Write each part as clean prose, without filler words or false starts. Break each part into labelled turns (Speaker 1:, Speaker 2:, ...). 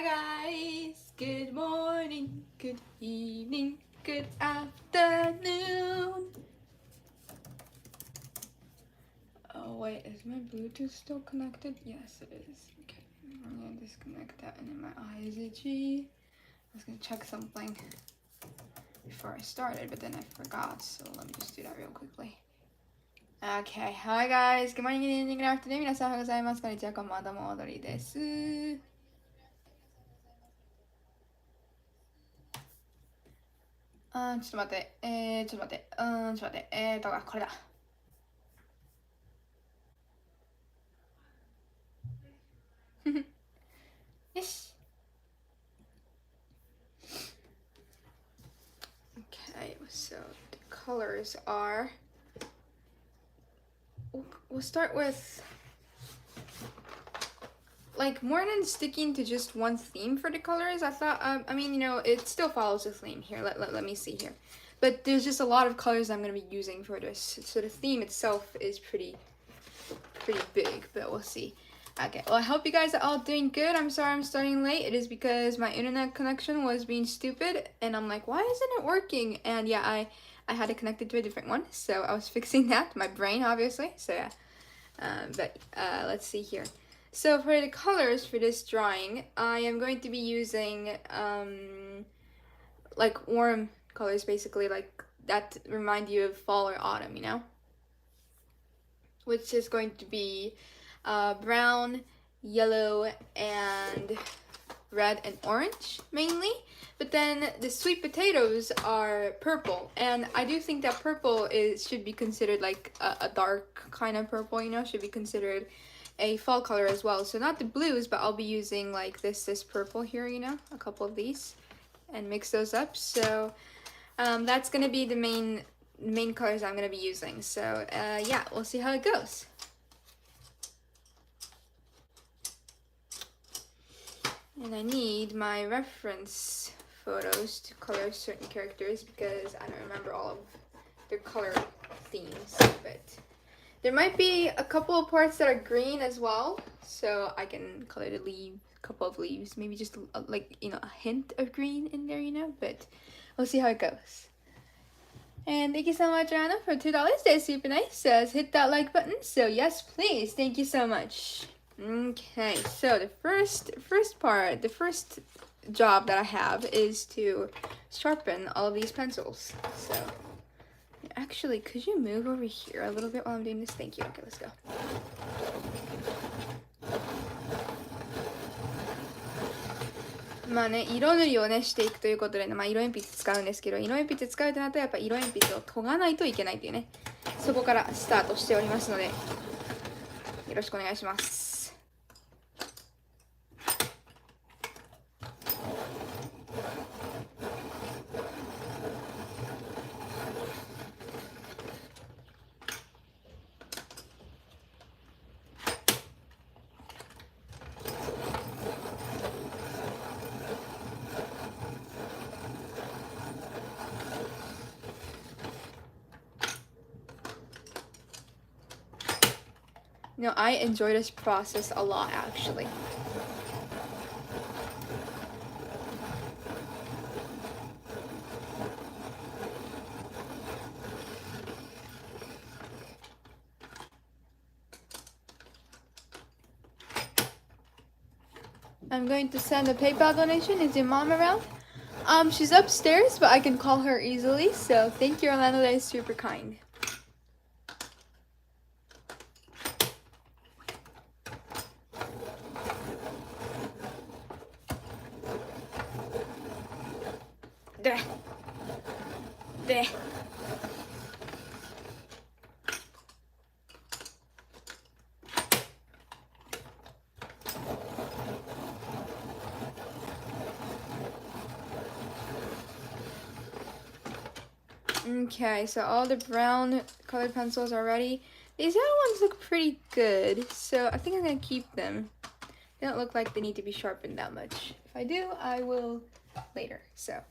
Speaker 1: Hi guys! Good morning, good evening, good afternoon. Oh wait, is my Bluetooth still connected? Yes, it is. Okay, I'm gonna disconnect that and then my IZG. I was gonna check something before I started, but then I forgot, so let me just do that real quickly. Okay, hi guys! Good morning, good evening, good afternoon. 皆さんおはようございます。こんにちは、こんばんは、どうも、おどりです。ちょっと待って、これだ。よし。Okay, so the colors are. We'll start with. Like, more than sticking to just one theme for the colors, I thought, I mean, you know, it still follows a theme here. Let me see here. But there's just a lot of colors I'm going to be using for this. So the theme itself is pretty big, but we'll see. Okay, well, I hope you guys are all doing good. I'm sorry I'm starting late. It is because my internet connection was being stupid, and I'm like, why isn't it working? And yeah, I had it connected to a different one, so I was fixing that. My brain, obviously, so yeah. Let's see here. So for the colors for this drawing, I am going to be using like warm colors, basically, like that remind you of fall or autumn, you know? Which is going to be brown, yellow, and red and orange mainly. But then the sweet potatoes are purple, and I do think that purple should be considered like a dark kind of purple, you know, should be considered a fall color as well. So not the blues, but I'll be using like this purple here, you know, a couple of these, and mix those up. So that's gonna be the main colors I'm gonna be using. So yeah, we'll see how it goes. And I need my reference photos to color certain characters because I don't remember all of their color themes, but there might be a couple of parts that are green as well, so I can color the leaves, a couple of leaves, maybe just like, you know, a hint of green in there, you know, but we'll see how it goes. And thank you so much, Anna, for $2. That's super nice. Says hit that like button. So yes, please. Thank you so much. Okay, so the first job that I have is to sharpen all of these pencils. So actually, could you move over here a little bit while I'm doing this? Thank you. Okay, let's go. まあね、色塗りをねしていくということでね、まあ、色鉛筆使うんですけど、色鉛筆使うとなるとやっぱ色鉛筆を研がないといけないというね、そこからスタートしておりますので、よろしくお願いします。No, I enjoy this process a lot, actually. I'm going to send a PayPal donation. Is your mom around? She's upstairs, but I can call her easily. So thank you, Orlando. That is super kind. There. There. Okay, so all the brown colored pencils are ready. These other ones look pretty good, so I think I'm gonna keep them. They don't look like they need to be sharpened that much. If I do, I will later. So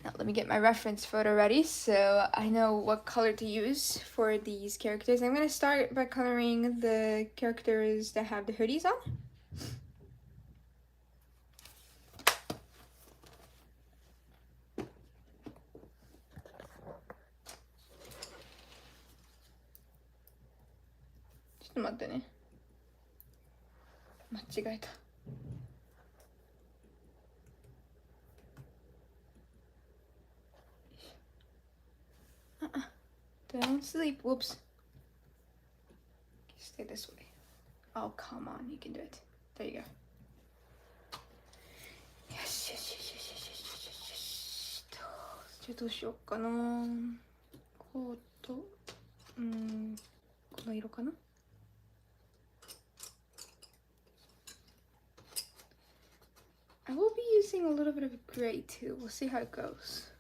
Speaker 1: now let me get my reference photo ready so I know what color to use for these characters. I'm gonna start by coloring the characters that have the hoodies on. っと待ってね。間違えた。Don't sleep. Whoops. Stay this way. Oh, come on. You can do it. There you go. Yes, yes, yes, yes, yes, yes, yes, yes, yes. じゃあどうしようかな。こうと、この色かな。I will be using a little bit of gray too. We'll see how it goes.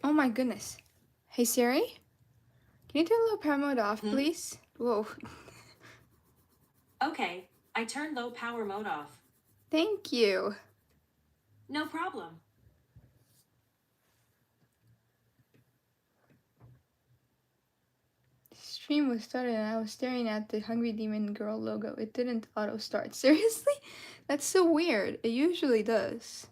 Speaker 1: Oh my goodness. Hey Siri, can you turn low power mode off, please? Whoa.
Speaker 2: Okay, I turned low power mode off.
Speaker 1: Thank you.
Speaker 2: No problem.
Speaker 1: Stream was started and I was staring at the Hungry Demon Girl logo. It didn't auto start. Seriously? That's so weird. It usually does.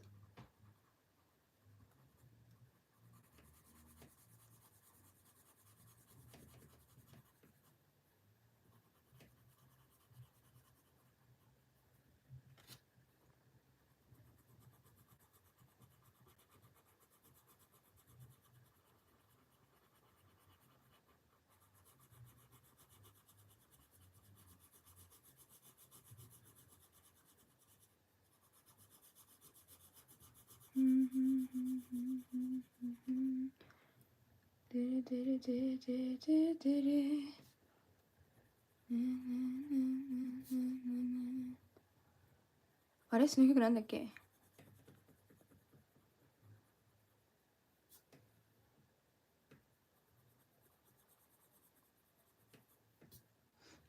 Speaker 1: あれ、その曲なんだっけ？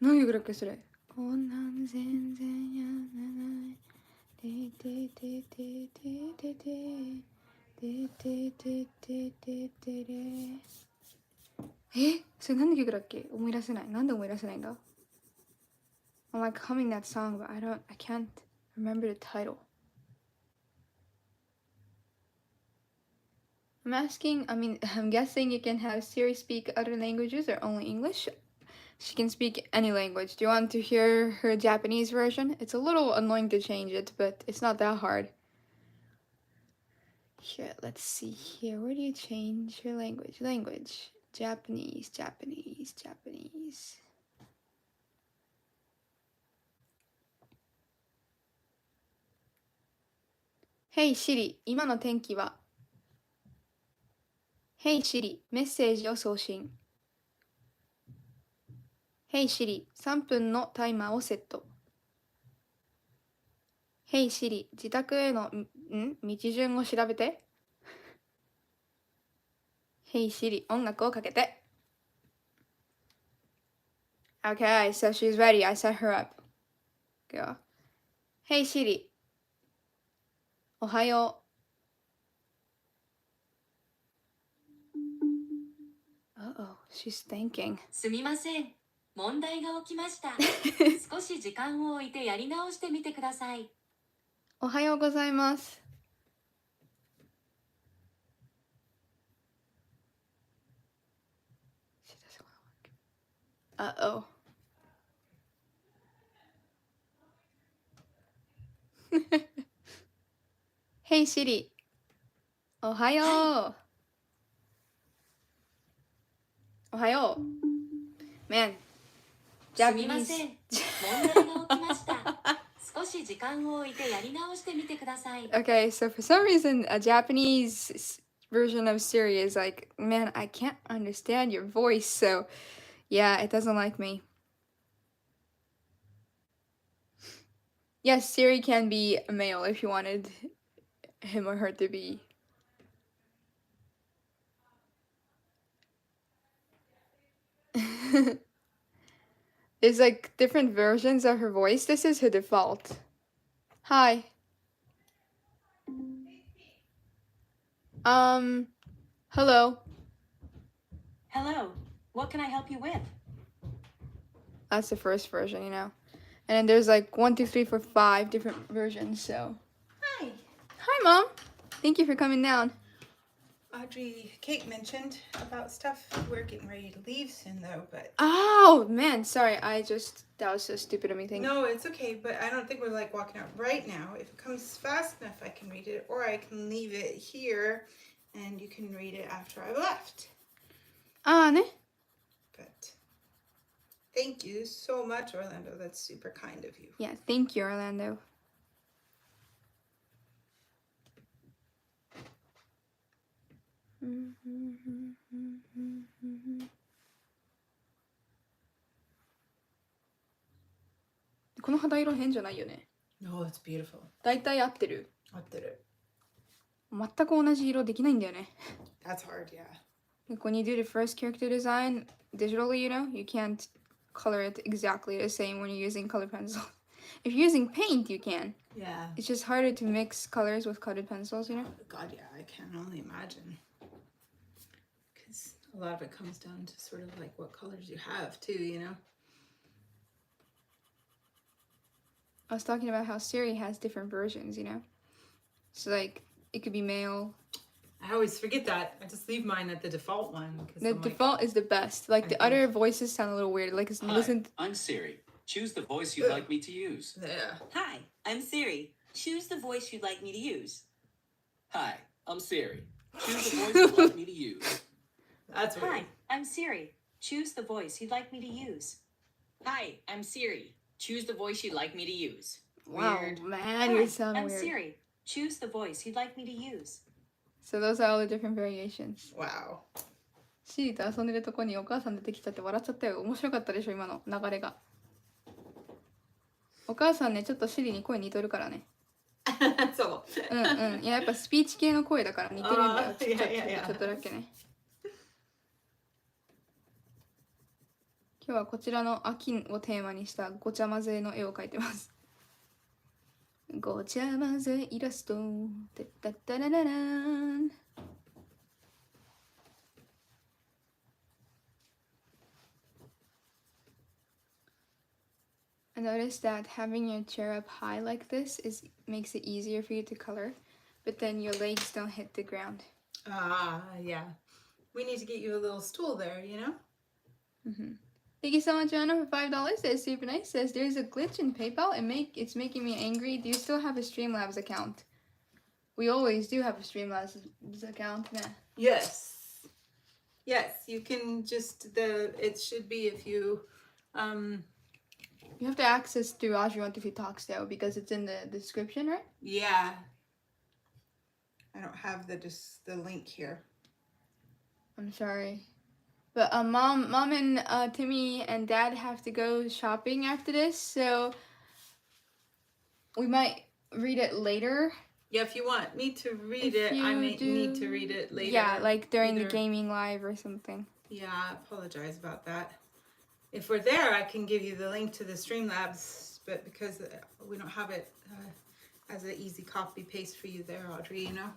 Speaker 1: 何の曲だっけそれ？こんなん全然やらない。ててててててててててててれ。それ何の曲だっけ？思い出せない。なんで思い出せないんだ？ I'm like humming that song, but I can't remember the title. I'm guessing you can have Siri speak other languages or only English. She can speak any language. Do you want to hear her Japanese version? It's a little annoying to change it, but it's not that hard. Here, let's see here. Where do you change your language? Language. Japanese, Japanese, Japanese. Hey Siri, 今の天気は？ Hey Siri, メッセージを送信。Hey Siri, 3分のタイマーをセット。Hey Siri, 自宅への道順を調べて。Hey Siri, 音楽をかけて。Okay, so she's ready. I set her up. Go. Hey Siri. おはよう。Uh-oh, she's thinking.
Speaker 2: すみません。問題が起きました。少し時間を置いてやり直してみてください。
Speaker 1: おはようございます。Uh-oh. Hey Siri. おはよう。はい、おはよう。Man, Japanese.
Speaker 2: すみません。問題が起きました。少し時間を置いてやり直してみてください。
Speaker 1: Okay, so for some reason, a Japanese version of Siri is like, man, I can't understand your voice, so yeah, it doesn't like me. Yes, Siri can be a male if you wanted him or her to be. There's like different versions of her voice. This is her default. Hi. Hello.
Speaker 2: Hello. What can I help you with?
Speaker 1: That's the first version, you know. And then there's like 1, 2, 3, 4, 5 different versions, so.
Speaker 3: Hi.
Speaker 1: Hi, Mom. Thank you for coming down.
Speaker 3: Audrey, Kate mentioned about stuff. We're getting ready to leave soon though, but
Speaker 1: Oh, man. Sorry. That was so stupid of me thinking.
Speaker 3: no, it's okay, but I don't think we're like walking out right now. If it comes fast enough, I can read it, or I can leave it here and you can read it after I left.
Speaker 1: Ne.
Speaker 3: But thank you so much, Orlando. That's super kind of you.
Speaker 1: Yeah, thank you, Orlando. Mm-hmm. この肌色変じゃないよね。
Speaker 3: No, it's beautiful.
Speaker 1: 大体合ってる。
Speaker 3: 合ってる。
Speaker 1: 全く同じ色できないんだよね。
Speaker 3: That's hard, yeah.
Speaker 1: Like when you do the first character design digitally, you know, you can't color it exactly the same when you're using color pencil. If you're using paint, you can.
Speaker 3: Yeah.
Speaker 1: It's just harder to mix colors with colored pencils, you know?
Speaker 3: God, yeah, I can only imagine. Because a lot of it comes down to sort of like what colors you have too, you know?
Speaker 1: I was talking about how Siri has different versions, you know? So like, it could be male.
Speaker 3: I always forget that. I just leave mine at the default one.
Speaker 1: The default is the best. Like the other voices sound a little weird. Like
Speaker 4: Hi,
Speaker 1: listen.
Speaker 4: I'm Siri. Choose the voice you'd like me to use.
Speaker 3: Yeah.
Speaker 2: Hi, I'm Siri. Choose the voice you'd like me to use.
Speaker 4: Hi, I'm Siri. Choose the voice you'd like me to use.
Speaker 3: That's weird.
Speaker 2: Hi, I'm Siri. Choose the voice you'd like me to use.
Speaker 5: Hi, I'm Siri. Choose the voice you'd like me to use.
Speaker 1: Wow,
Speaker 3: Weird.
Speaker 1: man,
Speaker 2: Hi,
Speaker 1: you sound
Speaker 2: I'm
Speaker 1: weird.
Speaker 2: Siri. Choose the voice you'd like me to use.
Speaker 1: So those are all the different variations.
Speaker 3: Wow.
Speaker 1: シリと遊んでるとこにお母さん出てきちゃって笑っちゃったよ。面白かったでしょ、今の流れが。お母さんね、ちょっとシリに声似とるからね。
Speaker 3: そう。
Speaker 1: うんうん。いや、やっぱスピーチ系の声だから似てるんだよ。
Speaker 3: あーいやいやいや
Speaker 1: ちょっとだけね。今日はこちらの秋をテーマにしたごちゃ混ぜの絵を描いてます。ごちゃ混ぜイラスト。てったったらららん。I noticed that having your chair up high like this makes it easier for you to color, but then your legs don't hit the ground.
Speaker 3: Yeah. We need to get you a little stool there, you know?
Speaker 1: Thank you so much, Anna, for $5. That's super nice. Says there's a glitch in PayPal and it's making me angry. Do you still have a Streamlabs account? We always do have a Streamlabs account. Nah.
Speaker 3: Yes. Yes, you can just it should be if you
Speaker 1: You have to access through Audrey123 Talks though, because it's in the description, right?
Speaker 3: yeah. I don't have the link here.
Speaker 1: I'm sorry. But mom and Timmy and dad have to go shopping after this, so we might read it later.
Speaker 3: Yeah, if you want me to read
Speaker 1: If
Speaker 3: it, I
Speaker 1: you
Speaker 3: may
Speaker 1: do-
Speaker 3: need to read it later.
Speaker 1: Yeah, like during the
Speaker 3: Either-
Speaker 1: gaming live or something.
Speaker 3: Yeah, I apologize about that. If we're there, I can give you the link to the Streamlabs, but because we don't have it as an easy copy paste for you there, Audrey, you know?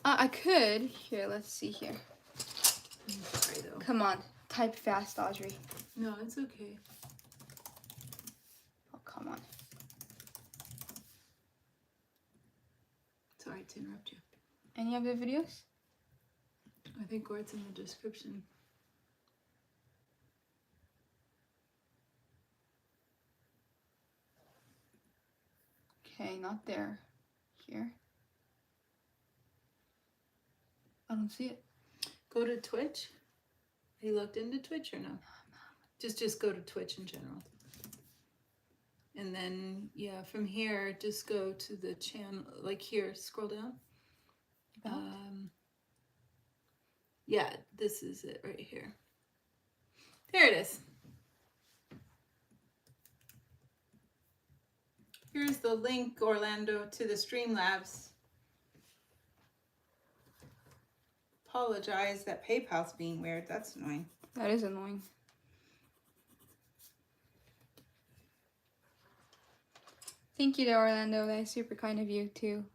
Speaker 1: I could. Here, let's see here.
Speaker 3: Sorry though.
Speaker 1: Come on, type fast, Audrey.
Speaker 3: No, it's okay.
Speaker 1: Oh, come on.
Speaker 3: Sorry to interrupt you.
Speaker 1: Any other videos?
Speaker 3: I think where it's in the description.
Speaker 1: Okay, not there. Here. I don't see it.
Speaker 3: Go to Twitch. Have you looked into Twitch or no? Just go to Twitch in general. And then, yeah, from here, just go to the channel, like here, scroll down.
Speaker 1: About?
Speaker 3: Yeah, this is it right here. There it is. Here's the link, Orlando, to the Streamlabs. Apologize that PayPal's being weird. That's annoying.
Speaker 1: That is annoying. Thank you to Orlando. That is super kind of you to,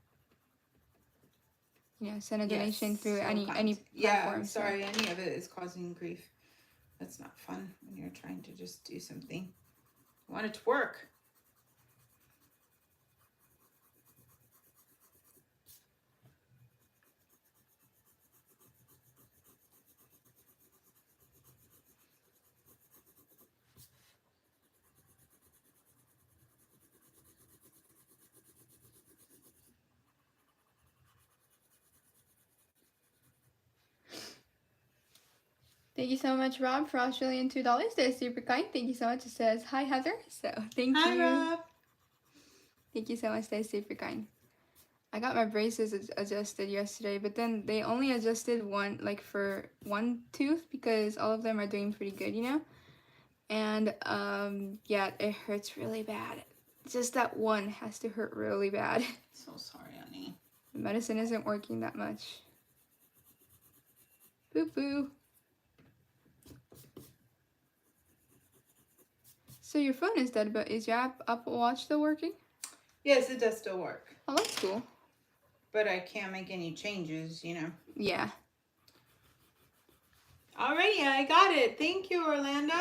Speaker 1: send a donation
Speaker 3: Yes,
Speaker 1: through
Speaker 3: so
Speaker 1: any
Speaker 3: kind.
Speaker 1: platform.
Speaker 3: Yeah, I'm
Speaker 1: so.
Speaker 3: sorry any of it is causing grief. That's not fun when you're trying to just do something. You want it to work.
Speaker 1: Thank you so much, Rob, for Australian $2. That is super kind. Thank you so much. It says, hi, Heather. So, thank
Speaker 3: Hi,
Speaker 1: you.
Speaker 3: Rob.
Speaker 1: Thank you so much. That is super kind. I got my braces adjusted yesterday, but then they only adjusted for one tooth because all of them are doing pretty good, And, yeah, it hurts really bad. Just that one has to hurt really bad.
Speaker 3: So sorry, honey.
Speaker 1: The medicine isn't working that much. Boo-boo. So your phone is dead, but is your Apple Watch still working?
Speaker 3: Yes, it does still work.
Speaker 1: Oh, that's cool.
Speaker 3: But I can't make any changes,
Speaker 1: Yeah.
Speaker 3: Alrighty, I got it. Thank you, Orlando.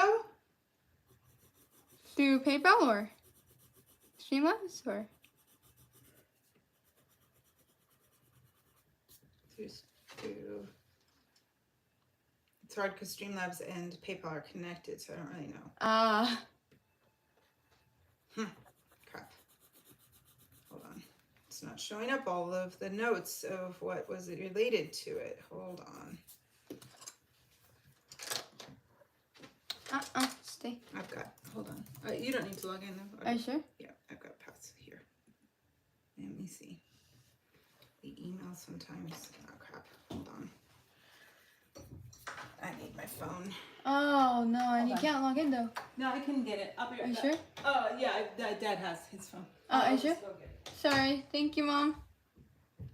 Speaker 1: Through PayPal or Streamlabs or?
Speaker 3: Through. It's hard because Streamlabs and PayPal are connected, so I don't really know. Crap. Hold on. It's not showing up all of the notes of what was it related to it. Hold on.
Speaker 1: Stay.
Speaker 3: I've got, hold on. You don't need to log in though.
Speaker 1: Are you sure?
Speaker 3: Yeah, I've got paths here. Let me see. The email sometimes. Oh crap. Hold on. I need my phone.
Speaker 1: Oh no, and
Speaker 3: Hold
Speaker 1: you
Speaker 3: on.
Speaker 1: can't log in though.
Speaker 3: No, I can get it. I'll be
Speaker 1: Are
Speaker 3: right
Speaker 1: you
Speaker 3: back.
Speaker 1: sure?
Speaker 3: Oh yeah, Dad has his phone.
Speaker 1: Oh, are you
Speaker 3: I'll
Speaker 1: sure?
Speaker 3: just go get it.
Speaker 1: Sorry. Thank you, Mom.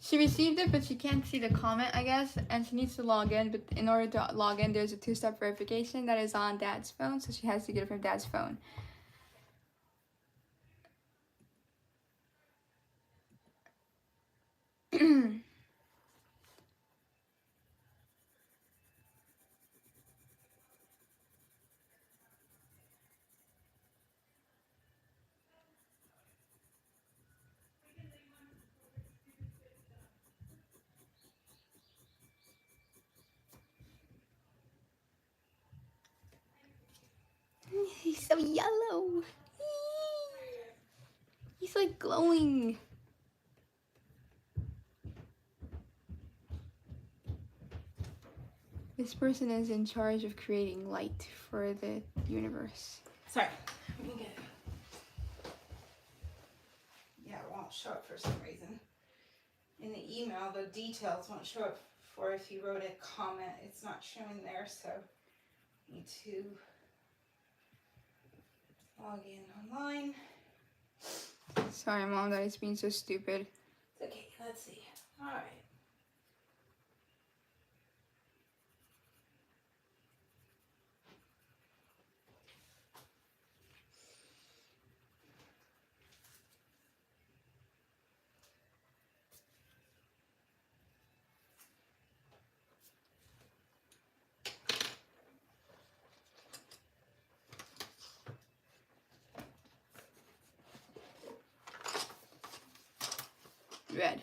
Speaker 1: She received it, but she can't see the comment, I guess, and she needs to log in. But in order to log in, there's a two-step verification that is on Dad's phone, so she has to get it from Dad's phone. He's so yellow. He's like glowing. This person is in charge of creating light for the universe.
Speaker 3: Sorry. Let me get it. Yeah, it won't show up for some reason. In the email, the details won't show up for if you wrote a comment. It's not showing there, so I need to log in online.
Speaker 1: Sorry, Mom, that is being so stupid.
Speaker 3: It's okay, let's see. All right.
Speaker 1: Red.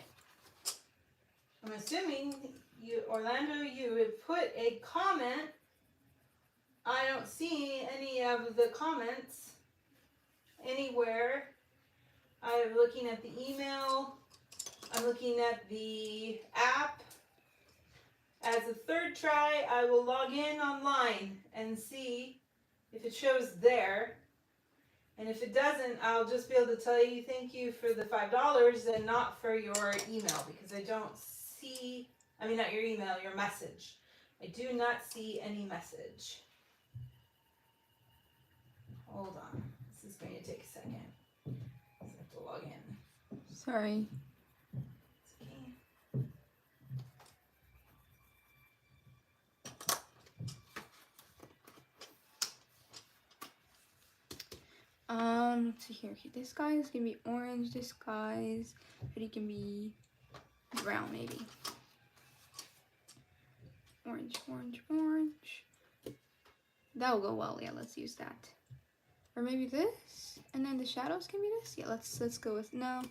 Speaker 3: I'm assuming you, Orlando, you have put a comment. I don't see any of the comments anywhere. I'm looking at the email. I'm looking at the app. As a third try, I will log in online and see if it shows there. And if it doesn't, I'll just be able to tell you thank you for the $5 and not for your email because I don't see, I mean not your email, your message. I do not see any message. Hold on. This is going to take a second. I have to log in.
Speaker 1: Sorry.
Speaker 3: It's okay.
Speaker 1: Let's see here. This guy is gonna be orange. This guy's hoodie can be brown, maybe. Orange, orange, orange. That'll go well. Yeah, let's use that. Or maybe this, and then the shadows can be this. Yeah, let's go with no.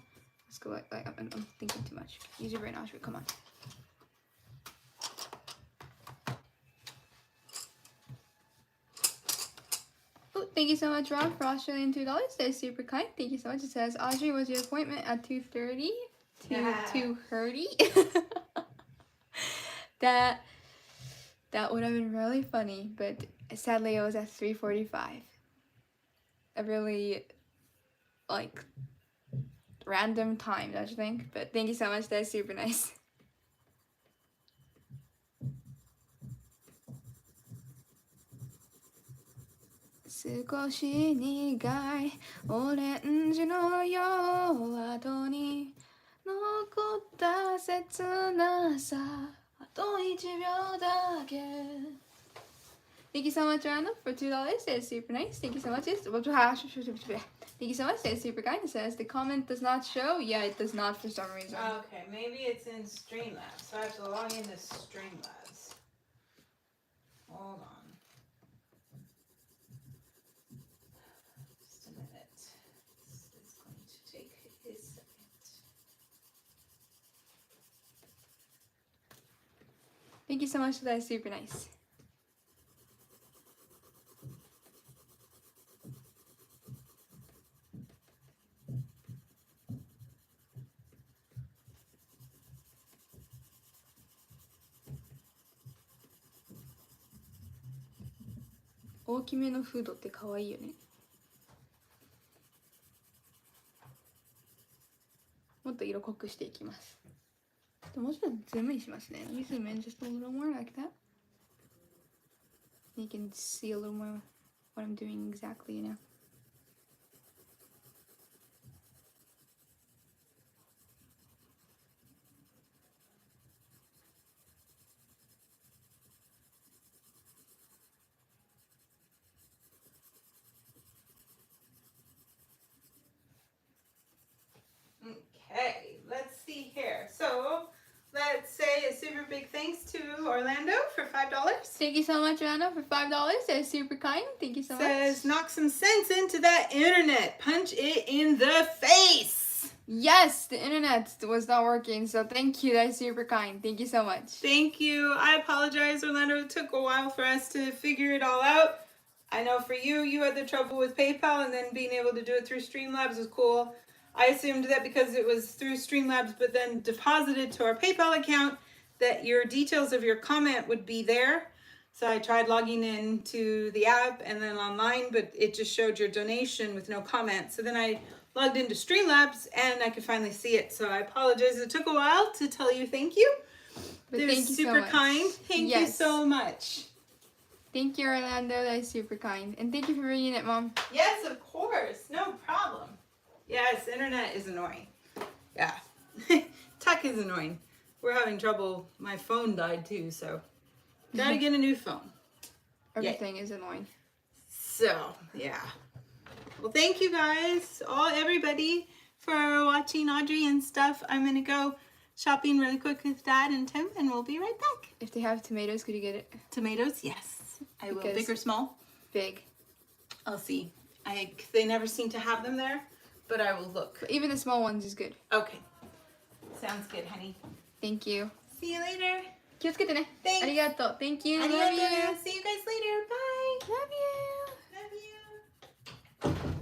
Speaker 1: Let's go with like I'm thinking too much. Use your brain, Audrey. Come on. Oh, thank you so much, Rob, for Australian $2. That's super kind. Thank you so much. It says Audrey was your appointment at 2:30 to 2:30. That would have been really funny, but sadly it was at 3:45. A really like random time, don't you think? But thank you so much. That's super nice.少し苦いオレンジの夜後に残った切なさあと1秒だけ Thank you so much, Anna, for $2. That's super nice. Thank you so much. Thank you so much. That's super kind. It says the comment does not show. Yeah, it does not for some reason.
Speaker 3: Okay, maybe it's in Streamlabs. So I have to log into Streamlabs. Hold on. Just a minute. This is going to take a second.
Speaker 1: Thank you so much. That's super nice. Big 大きめのフードって可愛いよね。もっと色濃くしていきます。もうちょっとズームインしますね。Let me zoom in just a little more like that. You can see a little more what I'm doing exactly, you know.
Speaker 3: Okay, let's see here. So let's say a super big thanks to Orlando for $5.
Speaker 1: Thank you so much, Anna, for $5. That's super kind. Thank you so
Speaker 3: Says
Speaker 1: much.
Speaker 3: knock some sense into that internet. Punch it in the face.
Speaker 1: Yes, the internet was not working, so thank you. That's super kind. Thank you so much.
Speaker 3: Thank you. I apologize, Orlando. It took a while for us to figure it all out. I know for you, you had the trouble with PayPal, and then being able to do it through Streamlabs was cool. I assumed that because it was through Streamlabs, but then deposited to our PayPal account, that your details of your comment would be there. So I tried logging in to the app and then online, but it just showed your donation with no comment. So then I logged into Streamlabs and I could finally see it. So I apologize. It took a while to tell you thank you.
Speaker 1: But
Speaker 3: They're
Speaker 1: thank you so
Speaker 3: super
Speaker 1: much.
Speaker 3: kind. Thank you
Speaker 1: Yes.
Speaker 3: so much.
Speaker 1: Thank you, Orlando. That's super kind. And thank you for reading it, Mom.
Speaker 3: Yes, of course. No problem. Yes, internet is annoying. Yeah. Tech is annoying. We're having trouble. My phone died too, so gotta get a new phone.
Speaker 1: Everything is annoying.
Speaker 3: So, yeah. Well, thank you guys, everybody, for watching Audrey and stuff. I'm gonna go shopping really quick with Dad and Tim, and we'll be right back.
Speaker 1: If they have tomatoes, could you get it?
Speaker 3: Tomatoes, yes. I will.
Speaker 1: Because-
Speaker 3: Big or small?
Speaker 1: Big.
Speaker 3: I'll see. They never seem to have them there, but I will look.
Speaker 1: But even the small ones is good.
Speaker 3: Okay. Sounds good, honey.
Speaker 1: Thank you.
Speaker 3: See you later.
Speaker 1: 気をつけてね。
Speaker 3: Thanks.
Speaker 1: ありがとう。Thank you. Love you.
Speaker 3: Arigato. See you guys later. Bye.
Speaker 1: Love you.
Speaker 3: Love you.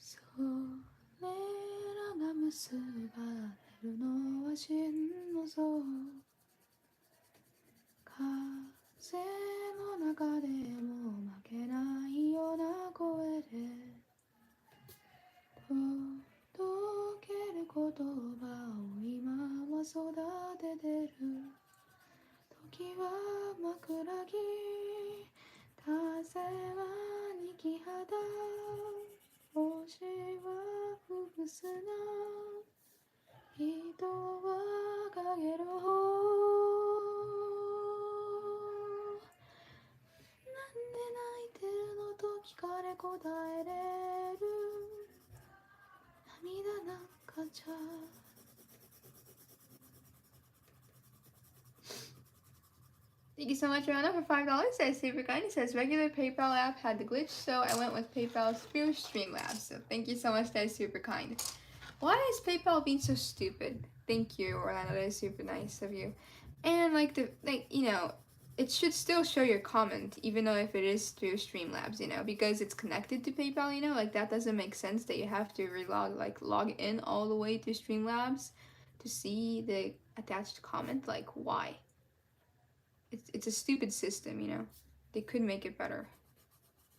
Speaker 1: それらが結ばれるのは心の臓風の中でも負けないような声で届ける言葉を今は育ててる時は枕木風は右肌星はうぶすな人は陰る方なんで泣いてるのと聞かれ答えれる涙なんかじゃThank you so much, Rihanna, for $5. That's super kind. It says regular PayPal app had the glitch, so I went with PayPal's through Streamlabs. So thank you so much. That is super kind. Why is PayPal being so stupid? Thank you, Orlando. That is super nice of you. And it should still show your comment, even though if it is through Streamlabs, because it's connected to PayPal. That doesn't make sense that you have to log in all the way to Streamlabs to see the attached comment. Why? It's a stupid system, They could make it better,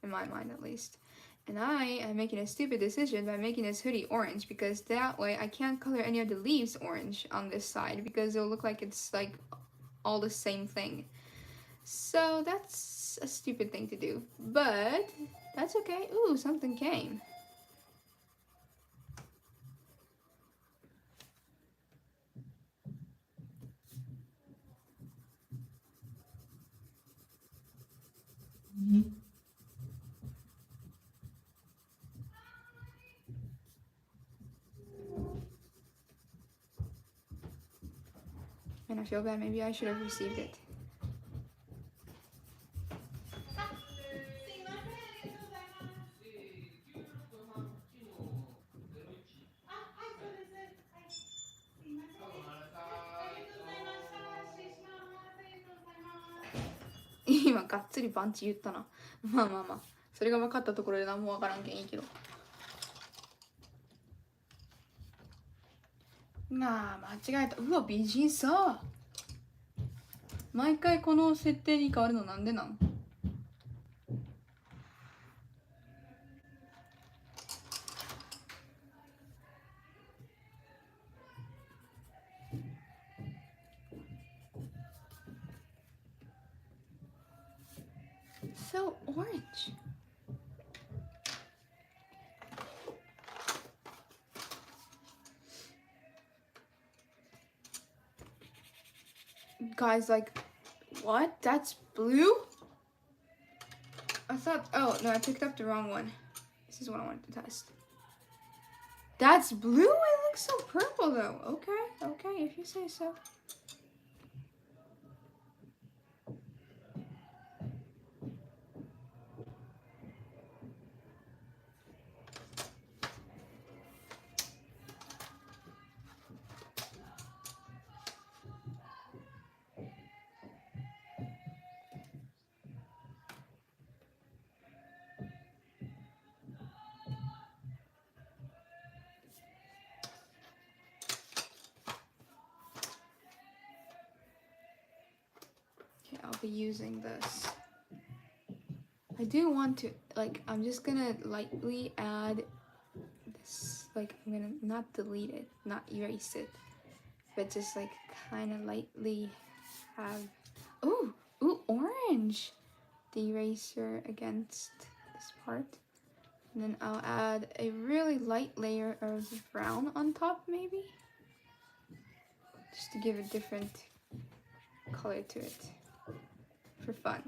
Speaker 1: in my mind at least. And I am making a stupid decision by making this hoodie orange because that way I can't color any of the leaves orange on this side because it'll look like it's all the same thing. So that's a stupid thing to do, but that's okay. Ooh, something came. And I feel bad, maybe I should have received it.今がっつりパンチ言ったな。まあまあまあ、それが分かったところで何も分からんけんいいけど。まあ間違えた。うわ美人さ。毎回この設定に変わるのなんでなん？So orange. Guys, what? That's blue? I thought, oh no, I picked up the wrong one. This is what I wanted to test. That's blue? It looks so purple though. Okay, if you say so. I'll be using this. I do want to, I'm just gonna lightly add this, I'm gonna not delete it, not erase it, but just kind of lightly have, ooh, orange! The eraser against this part. And then I'll add a really light layer of brown on top, maybe? Just to give a different color to it. For fun,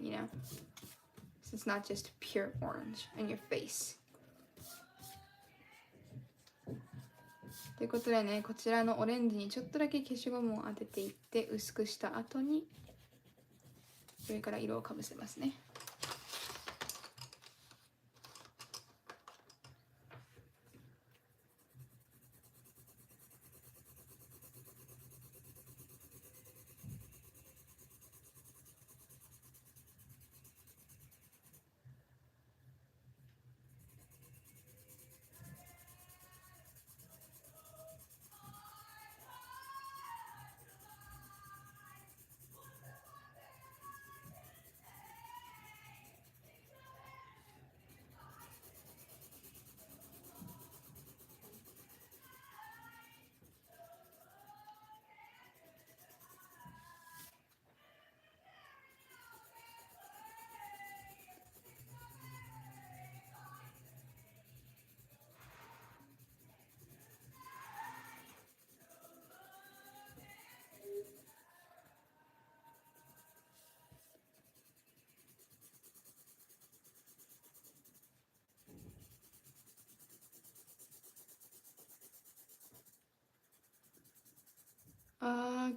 Speaker 1: So it's not just pure orange in your face. ということでね、こちらのオレンジにちょっとだけ消しゴムを当てていって薄くした後に上から色をかぶせますね。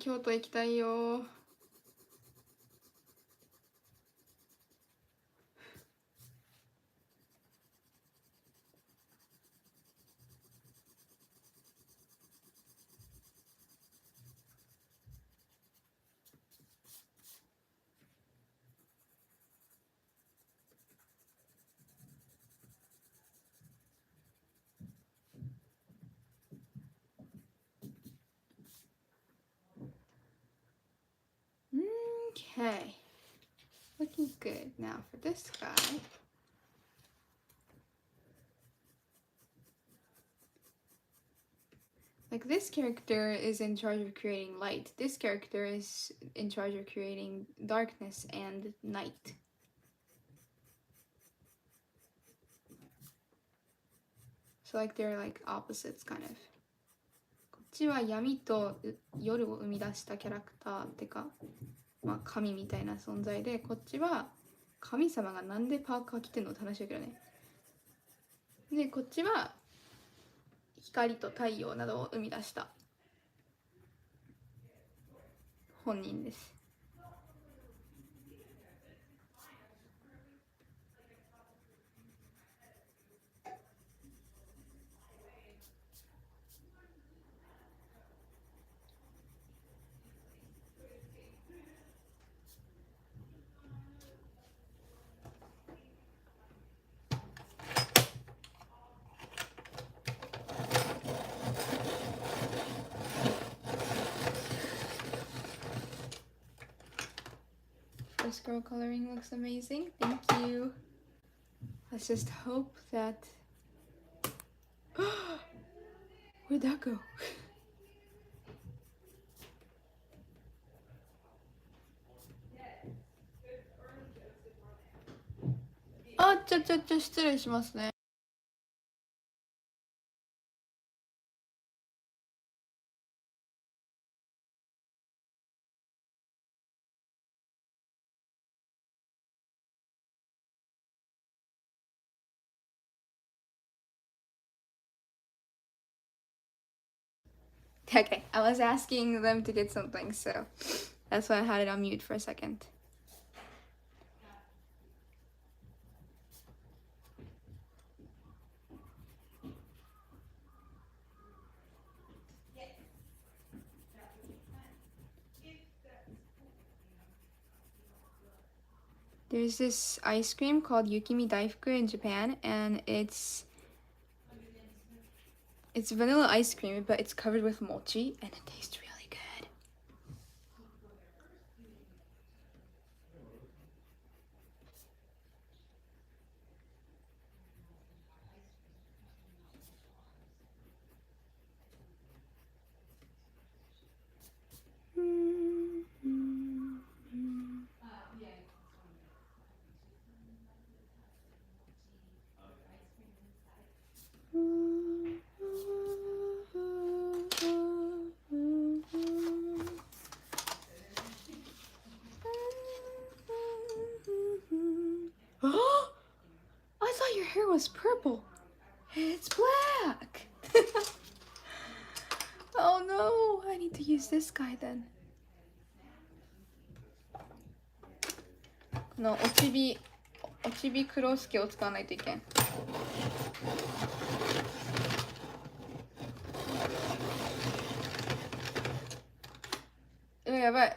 Speaker 1: 京都行きたいよ。Okay. Looking good. Now for this guy. Like this character is in charge of creating light. This character is in charge of creating darkness and night. So like they're like opposites kind of. こっちは闇と夜を生み出したキャラクターってか、まあ神みたいな存在で、こっちは神様がなんでパーカー着てんのって話だけどね。で、こっちは光と太陽などを生み出した本人です。This girl coloring looks amazing. Thank you. Let's just hope that... Where'd that go? Ah, 失礼しますね。Okay, I was asking them to get something, so that's why I had it on mute for a second. There's this ice cream called Yukimi Daifuku in Japan, and it's vanilla ice cream, but it's covered with mochi, and it tastes really good. I thought your hair was purple. It's black. Oh no, I need to use this guy then. この落ちびクロスケを使わないといけん。やばい。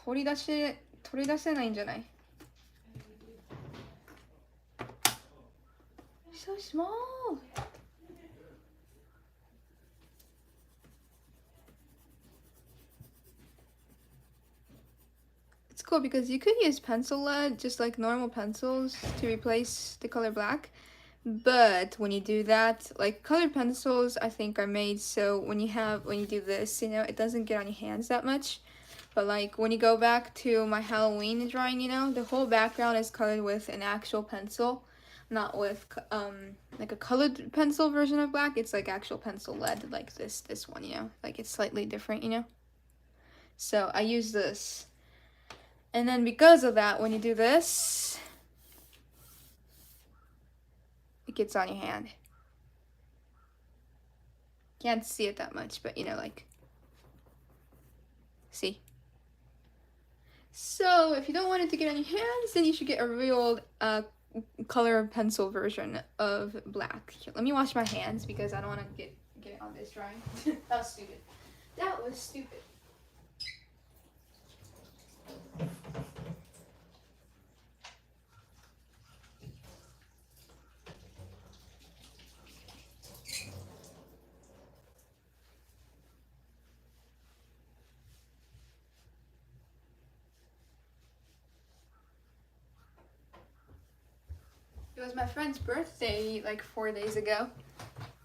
Speaker 1: 取り出せないんじゃない？So small. It's cool because you could use pencil lead, just like normal pencils, to replace the color black. But when you do that, like colored pencils, I think are made so when you do this, you know, it doesn't get on your hands that much. But like when you go back to my Halloween drawing, you know, the whole background is colored with an actual pencil, not with like a colored pencil version of black. It's like actual pencil lead, like this one, you know, like it's slightly different, you know. So I use this, and then because of that, when you do this, it gets on your hand. Can't see it that much, but you know, like See? So if you don't want it to get on your hands, then you should get a real color pencil version of black. Here, let me wash my hands because I don't want to get it on this drawing. That was stupid. That was stupid. It was my friend's birthday like 4 days ago,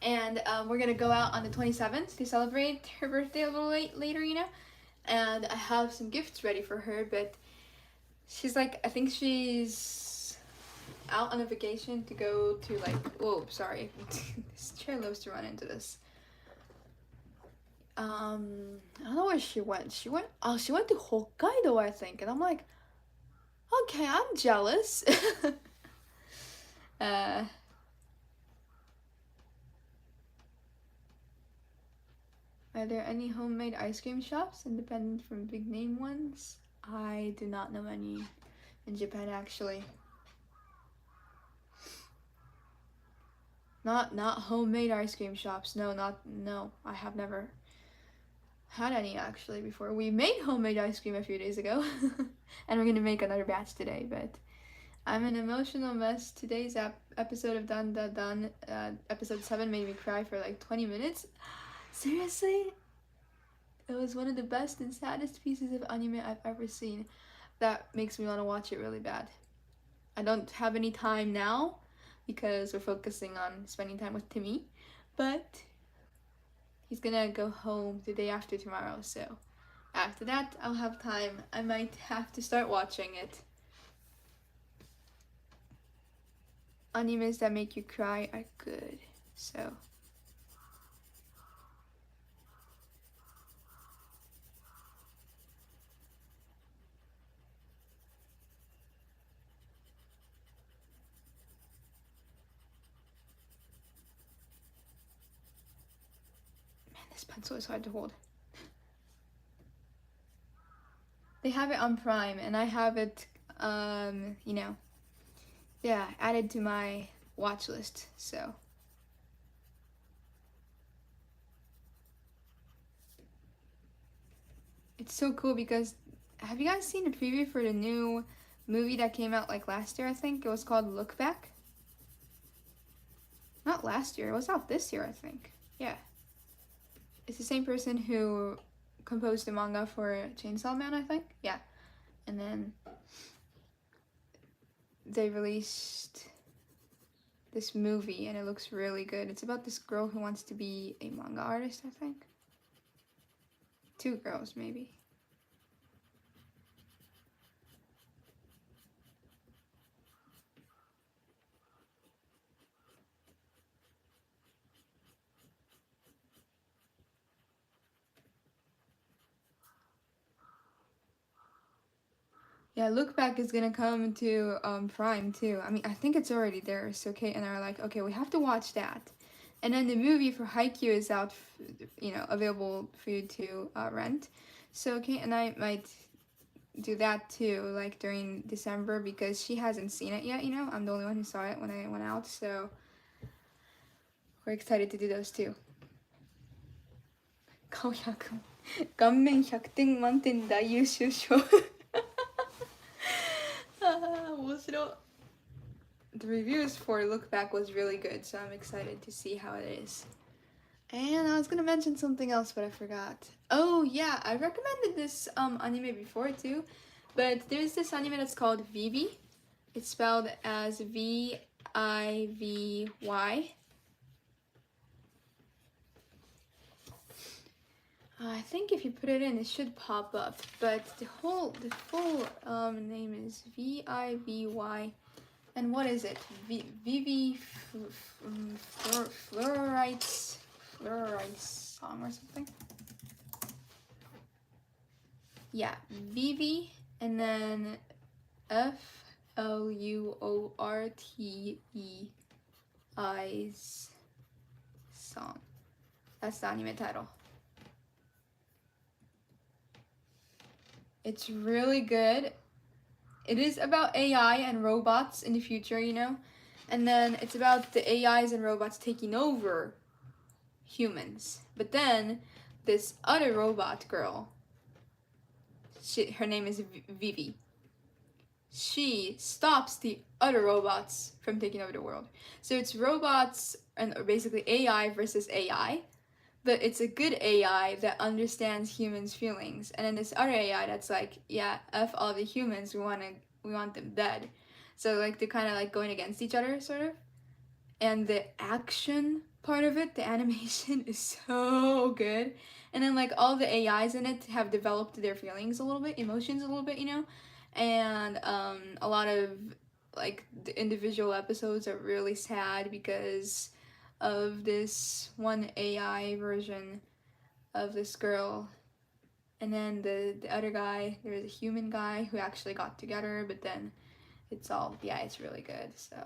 Speaker 1: and we're gonna go out on the 27th to celebrate her birthday a little later, you know. And I have some gifts ready for her, but she's like, I think she's out on a vacation to go to like, whoa, sorry, this chair loves to run into this. I don't know where she went. She went to Hokkaido, I think, and I'm like, okay, I'm jealous. Are there any homemade ice cream shops independent from big name ones? I do not know any in Japan, actually. Not homemade ice cream shops. No, I have never had any actually before. We made homemade ice cream a few days ago and we're gonna make another batch today, but I'm an emotional mess. Today's episode of Dan Da Dan, episode 7 made me cry for like 20 minutes. Seriously? It was one of the best and saddest pieces of anime I've ever seen. That makes me want to watch it really bad. I don't have any time now because we're focusing on spending time with Timmy, but he's gonna go home the day after tomorrow, so after that I'll have time. I might have to start watching it. Animes that make you cry are good, so. Man, this pencil is hard to hold. They have it on Prime, and I have it, you know, yeah, added to my watch list, so. It's so cool because, have you guys seen the preview for the new movie that came out like last year, I think? It was called Look Back. Not last year, it was out this year, I think. Yeah. It's the same person who composed the manga for Chainsaw Man, I think. Yeah. And then they released this movie and it looks really good. It's about this girl who wants to be a manga artist, I think. 2 girls, maybe. Yeah, Look Back is gonna come to Prime too. I mean, I think it's already there. So Kate and I are like, okay, we have to watch that. And then the movie for Haikyuu is out, you know, available for you to rent. So Kate and I might do that too, like during December, because she hasn't seen it yet, you know. I'm the only one who saw it when I went out, so we're excited to do those too. 顔100顔面100点満点大優秀賞 The reviews for Look Back was really good, so I'm excited to see how it is. And I was gonna mention something else, but I forgot. Oh yeah, I recommended this anime before too, but there's this anime that's called Vivy. It's spelled as Vivy. I think if you put it in, it should pop up. But the full name is Vivy. And what is it? Vivy Fluorites song or something. Yeah, Vivy, and then Fluortei's song. That's the anime title. It's really good. It is about AI and robots in the future, you know? And then it's about the AIs and robots taking over humans. But then this other robot girl, her name is Vivi. She stops the other robots from taking over the world. So it's robots and basically AI versus AI, but it's a good AI that understands humans' feelings. And then this other AI that's like, yeah, F all the humans, we want them dead. So like they're kind of like going against each other, sort of. And the action part of it, the animation is so good. And then like all the AIs in it have developed their feelings a little bit, emotions a little bit, you know. And a lot of like the individual episodes are really sad because of this one AI version of this girl. And then the other guy, there's a human guy who actually got together, but then it's all, yeah, it's really good. So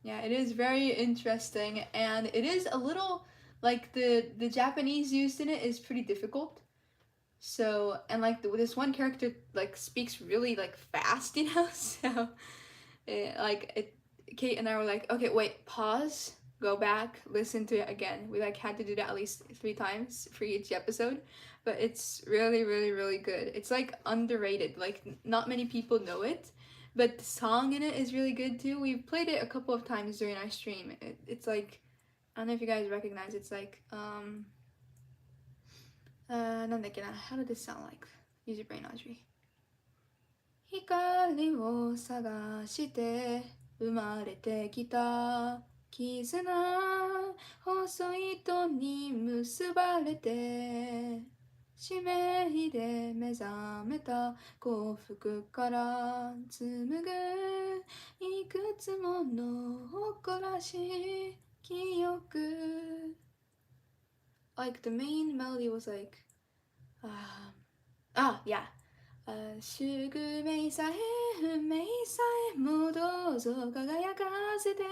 Speaker 1: yeah, it is very interesting, and it is a little like the Japanese used in it is pretty difficult. So, and like this one character like speaks really like fast, you know. So, Kate and I were like, okay, wait, pause, go back, listen to it again. We like had to do that at least 3 times for each episode, but it's really, really, really good. It's like underrated. Like not many people know it, but the song in it is really good too. We've played it a couple of times during our stream. It's like, I don't know if you guys recognize. It's likeなんだっけな? How did this sound like? Use your brain, Audrey. 光を探して生まれてきた絆細い糸に結ばれて使命で目覚めた幸福から紡ぐいくつもの誇らしい記憶 Like the main melody was like yeah宿命さえ運命さえもどうぞ輝かせて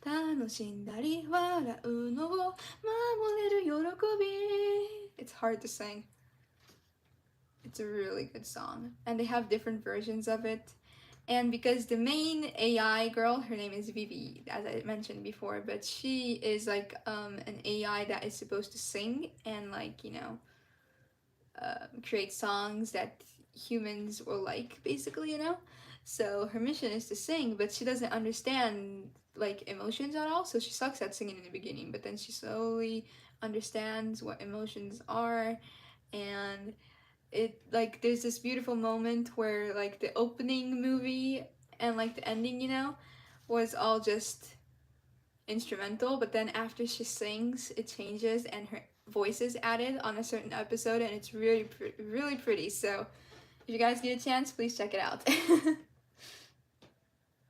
Speaker 1: 楽しんだり笑うのを守れる喜び It's hard to sing. It's a really good song. And they have different versions of it. And because the main AI girl, her name is Vivi, as I mentioned before, but she is like an AI that is supposed to sing and like, you know, create songs that humans will like, basically, you know. So her mission is to sing, but she doesn't understand like emotions at all, so she sucks at singing in the beginning, but then she slowly understands what emotions are. And it like there's this beautiful moment where like the opening movie and like the ending, you know, was all just instrumental, but then after she sings it changes and her voice is added on a certain episode, and it's really really pretty. So if you guys get a chance, please check it out.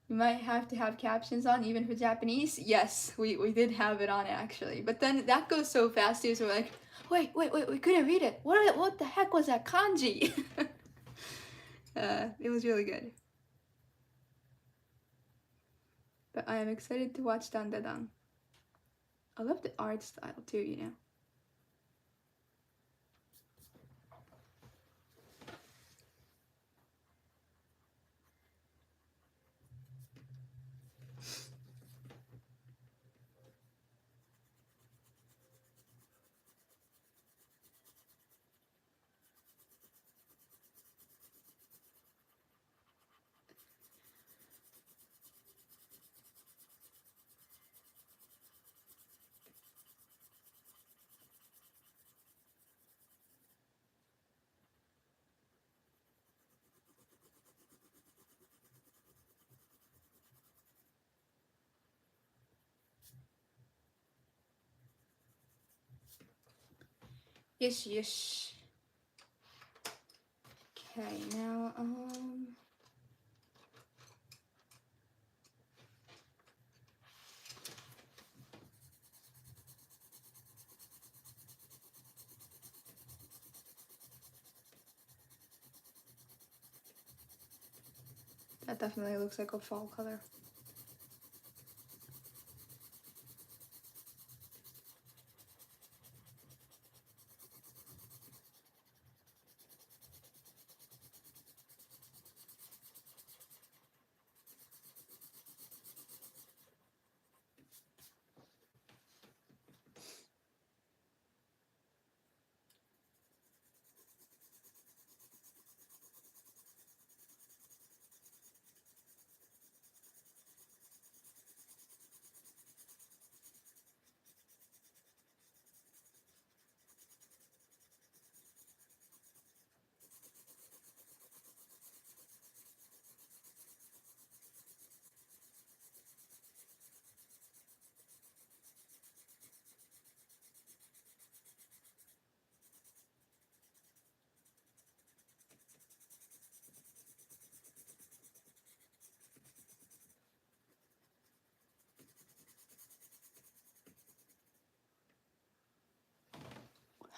Speaker 1: You might have to have captions on even for Japanese. Yes, we did have it on actually, but then that goes so fast too, so we're like, wait, we couldn't read it. What the heck was that kanji? It was really good. But I am excited to watch Dandadan. I love the art style too, you know. Yes. Okay, now that definitely looks like a fall color.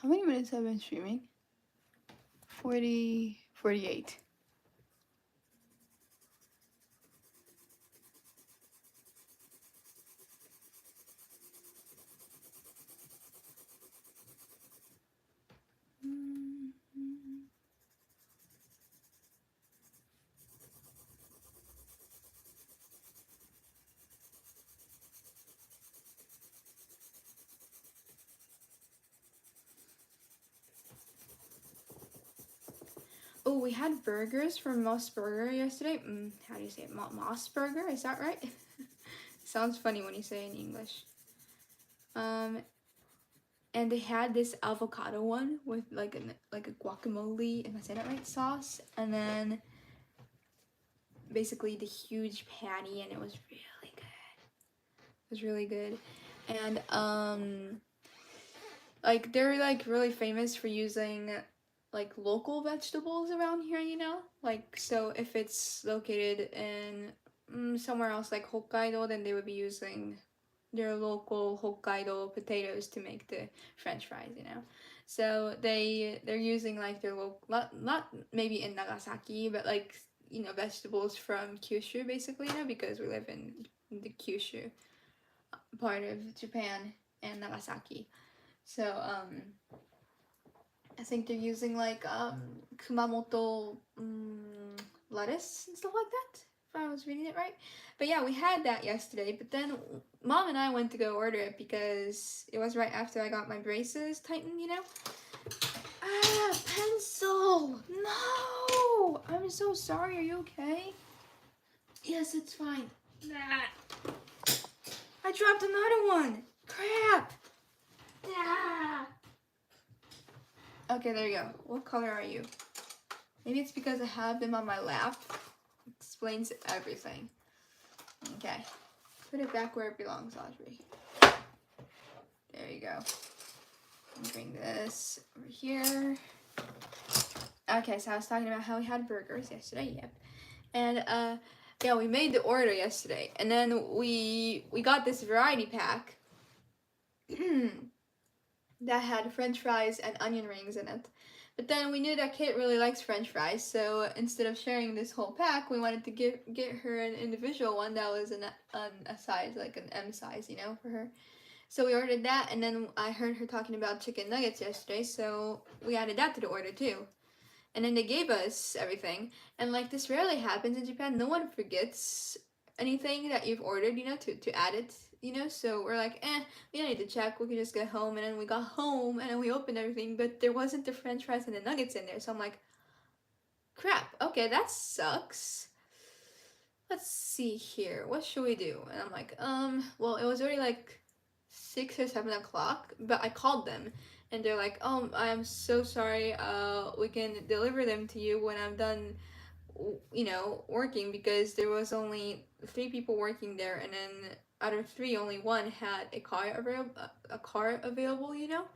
Speaker 1: How many minutes have I been streaming? 48. Oh, we had burgers from Moss Burger yesterday. How do you say it? Moss Burger? Is that right? Sounds funny when you say it in English. And they had this avocado one with like a guacamole, am I saying that right? Sauce, and then basically the huge patty, and it was really good. It was really good, and like they're like really famous for using like local vegetables around here, you know? Like, so if it's located in somewhere else like Hokkaido, then they would be using their local Hokkaido potatoes to make the French fries, you know? So they're using like their local, not maybe in Nagasaki, but like, you know, vegetables from Kyushu basically, you know, because we live in the Kyushu part of Japan and Nagasaki. So, I think they're using like Kumamoto lettuce and stuff like that, if I was reading it right. But yeah, we had that yesterday, but then Mom and I went to go order it because it was right after I got my braces tightened, you know? Ah, pencil! No! I'm so sorry, are you okay? Yes, it's fine. Ah. I dropped another one! Crap! Ah. Okay, there you go. What color are you? Maybe it's because I have them on my lap. Explains everything. Okay. Put it back where it belongs, Audrey. There you go. Bring this over here. Okay, so I was talking about how we had burgers yesterday, yep. And yeah, we made the order yesterday. And then we got this variety pack that had French fries and onion rings in it. But then we knew that Kate really likes French fries, so instead of sharing this whole pack, we wanted to get her an individual one that was a size, like an M size, you know, for her. So we ordered that, and then I heard her talking about chicken nuggets yesterday, so we added that to the order too. And then they gave us everything, and like this rarely happens in Japan. No one forgets anything that you've ordered, you know, to add it, you know. So we're like, we don't need to check. We can just get home. And then we got home, and then we opened everything, but there wasn't the French fries and the nuggets in there. So I'm like, crap. Okay, that sucks. Let's see here. What should we do? And I'm like, well, it was already like 6 or 7 o'clock, but I called them. And they're like, oh, I'm so sorry. We can deliver them to you when I'm done, you know, working, because there was only 3 people working there, and then out of 3, only 1 had a car available, you know.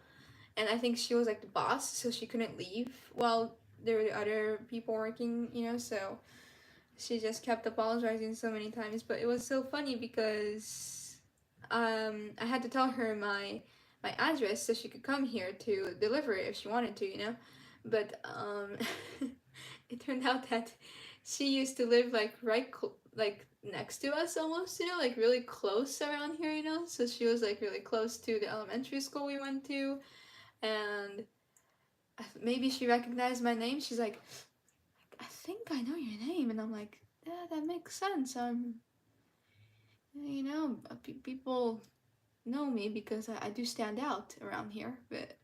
Speaker 1: And I think she was like the boss, so she couldn't leave while there were other people working, you know. So she just kept apologizing so many times, but it was so funny because I had to tell her my address so she could come here to deliver it if she wanted to, you know. But it turned out that she used to live like like next to us almost, you know, like really close around here, you know. So she was like really close to the elementary school we went to, and maybe she recognized my name. She's like, I think I know your name, and I'm like, yeah, that makes sense. You know, people know me because I do stand out around here, but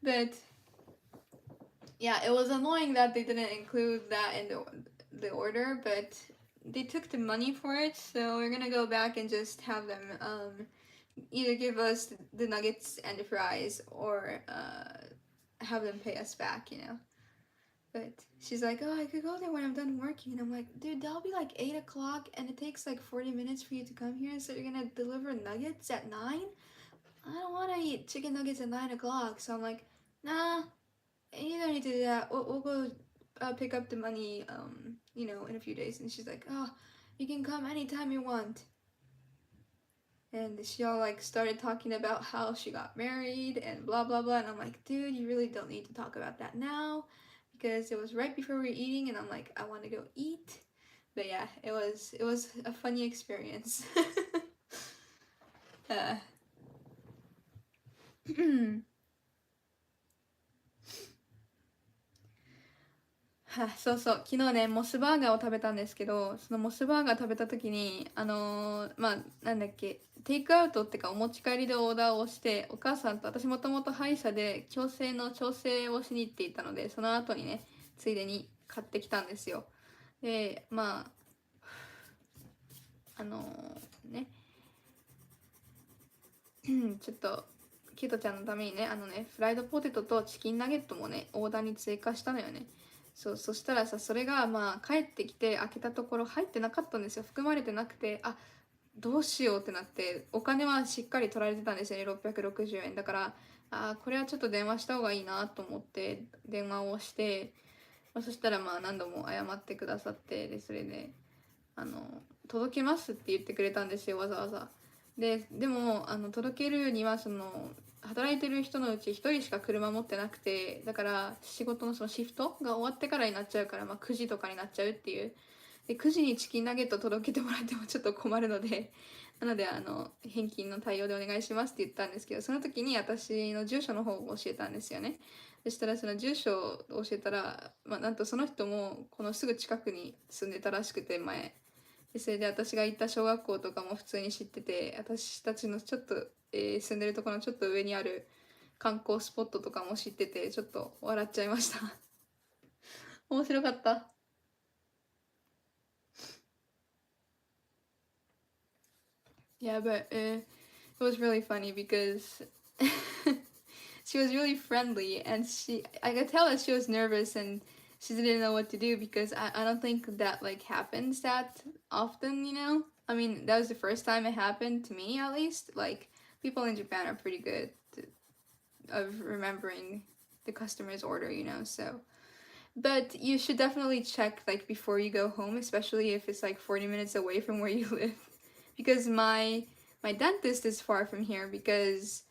Speaker 1: but yeah, it was annoying that they didn't include that in the order, but they took the money for it, so we're gonna go back and just have them either give us the nuggets and the fries, or have them pay us back, you know. But she's like, oh, I could go there when I'm done working. And I'm like, dude, that'll be like 8 o'clock, and it takes like 40 minutes for you to come here, so you're gonna deliver nuggets at 9? I don't want to eat chicken nuggets at 9 o'clock. So I'm like, nah, you don't need to do that. We'll go pick up the money, you know, in a few days. And she's like, oh, you can come anytime you want. And she all like started talking about how she got married and blah blah blah, and I'm like, dude, you really don't need to talk about that now, because it was right before we were eating, and I'm like, I want to go eat. But yeah, it was a funny experience. uh, はそうそう、昨日ねモスバーガーを食べたんですけど、そのモスバーガー食べた時にまあなんだっけ、テイクアウトってかお持ち帰りでオーダーをして、お母さんと私もともと歯医者で矯正の調整をしに行っていたので、その後にねついでに買ってきたんですよ。でまあねちょっとキトちゃんのためにねフライドポテトとチキンナゲットもねオーダーに追加したのよね。そしたらさ、それがまあ帰ってきて開けたところ入ってなかったんですよ。含まれてなくて、あ、どうしようってなって、お金はしっかり取られてたんですよね、660円だから。これはちょっと電話した方がいいなと思って電話をして、そしたらまあ何度も謝ってくださって、でそれで届けますって言ってくれたんですよ、わざわざ。でも届けるには働いてる人のうち1人しか車持ってなくて、だから仕事のそのシフトが終わってからになっちゃうから、まあ、9時とかになっちゃうっていう。で9時にチキンナゲット届けてもらってもちょっと困るので、なので返金の対応でお願いしますって言ったんですけど、その時に私の住所の方を教えたんですよね。そしたらその住所を教えたら、まあ、なんとその人もこのすぐ近くに住んでたらしくて、前で、それで私が行った小学校とかも普通に知ってて、私たちのちょっと、住んでるところのちょっと上にある観光スポットとかも知ってて、ちょっと笑っちゃいました。面白かった。Yeah, but it was really funny because she was really friendly, and I could tell that she was nervous and she didn't know what to do, because I don't think that like happens that often, you know? I mean, that was the first time it happened to me, at least. Like, people in Japan are pretty good of remembering the customer's order, you know? So, but you should definitely check like before you go home, especially if it's like 40 minutes away from where you live, because my dentist is far from here, because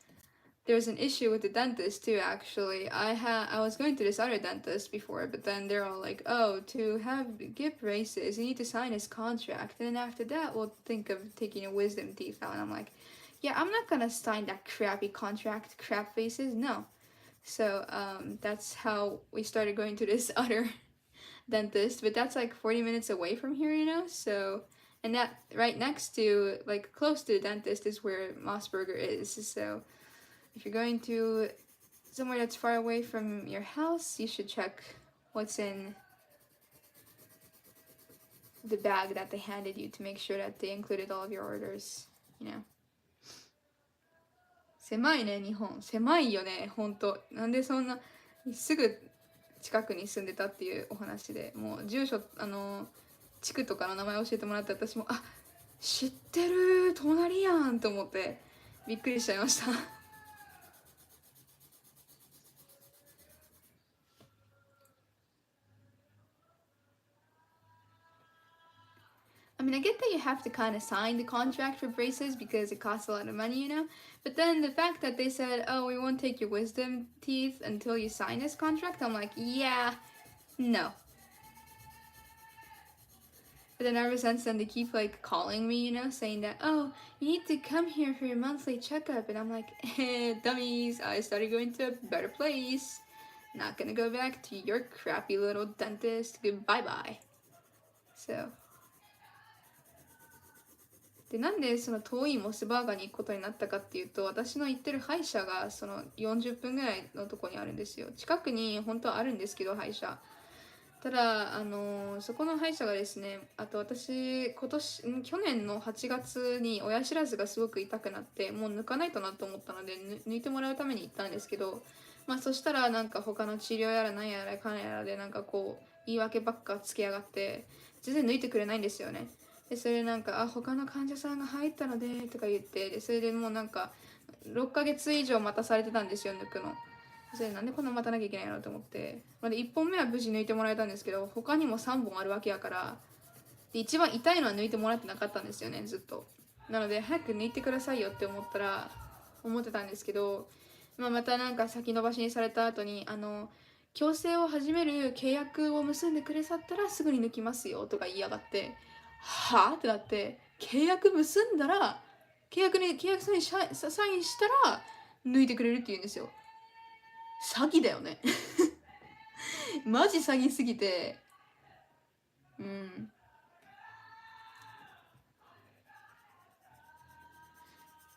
Speaker 1: there's an issue with the dentist too. Actually, I was going to this other dentist before, but then they're all like, oh, to get braces you need to sign his contract, and then after that we'll think of taking a wisdom teeth out. And I'm like, yeah, I'm not gonna sign that crappy contract, crap faces, no. So that's how we started going to this other dentist, but that's like 40 minutes away from here, you know. So, and that right next to, like close to the dentist, is where Mossberger is. So if you're going to somewhere that's far away from your house, you should check what's in the bag that they handed you to make sure that they included all of your orders, you know. 狭いね、日本。狭いよね、ほんと。なんでそんなすぐ近くに住んでたっていうお話で、もう住所地区とかの名前教えてもらって、私も知ってる、隣やんと思ってびっくりしちゃいました。I mean, I get that you have to kind of sign the contract for braces because it costs a lot of money, you know? But then the fact that they said, oh, we won't take your wisdom teeth until you sign this contract, I'm like, yeah, no. But then ever since then, they keep like calling me, you know, saying that, oh, you need to come here for your monthly checkup. And I'm like, dummies, I started going to a better place. Not gonna go back to your crappy little dentist. Goodbye bye. So. でなんでその遠いモスバーガーに行くことになったかっていうと、私の行ってる歯医者がその40分ぐらいのとこにあるんですよ。近くに本当はあるんですけど、歯医者。ただそこの歯医者がですね、あと私去年の8月に親知らずがすごく痛くなって、もう抜かないとなと思ったので抜いてもらうために行ったんですけど、まあそしたらなんか他の治療やら何やらかんやらでなんかこう言い訳ばっかつけやがって、全然抜いてくれないんですよね。でそれでなんか他の患者さんが入ったのでとか言って、でそれでもうなんか6ヶ月以上待たされてたんですよ、抜くの。それなんでこんな待たなきゃいけないのと思って、で1本目は無事抜いてもらえたんですけど、他にも3本あるわけやから、で一番痛いのは抜いてもらってなかったんですよね、ずっと。なので早く抜いてくださいよって思ってたんですけど、またなんか先延ばしにされた後に矯正を始める契約を結んでくれさったらすぐに抜きますよとか言いやがって、はぁってなって、契約結んだら契約書にサインしたら抜いてくれるって言うんですよ。詐欺だよね。マジ詐欺すぎて、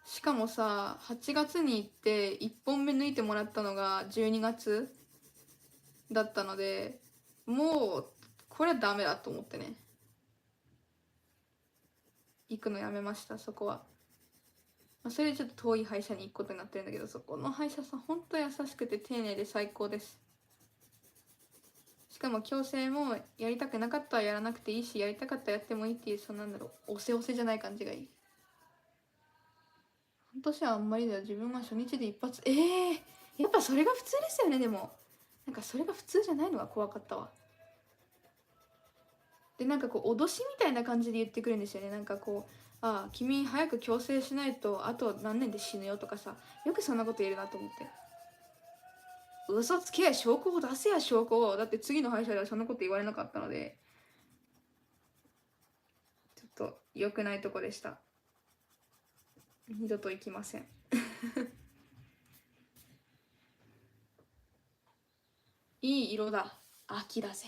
Speaker 1: しかもさ、8月に行って1本目抜いてもらったのが12月だったので、もうこれはダメだと思ってね、行くのやめました。そこは、それでちょっと遠い歯医者に行くことになってるんだけど、そこの歯医者さんほんと優しくて丁寧で最高です。しかも矯正もやりたくなかったらやらなくていいし、やりたかったらやってもいいっていう、なんだろう、おせおせじゃない感じがいい。半年はあんまりだよ。自分は初日で一発。やっぱそれが普通ですよね。でもなんかそれが普通じゃないのが怖かったわ。でなんかこう脅しみたいな感じで言ってくるんですよね。なんかこう、君早く矯正しないとあと何年で死ぬよとかさ、よくそんなこと言えるなと思って。嘘つけ、証拠を出せや、証拠を。だって次の歯医者ではそんなこと言われなかったので、ちょっと良くないとこでした。二度と行きません。いい色だ。秋だぜ。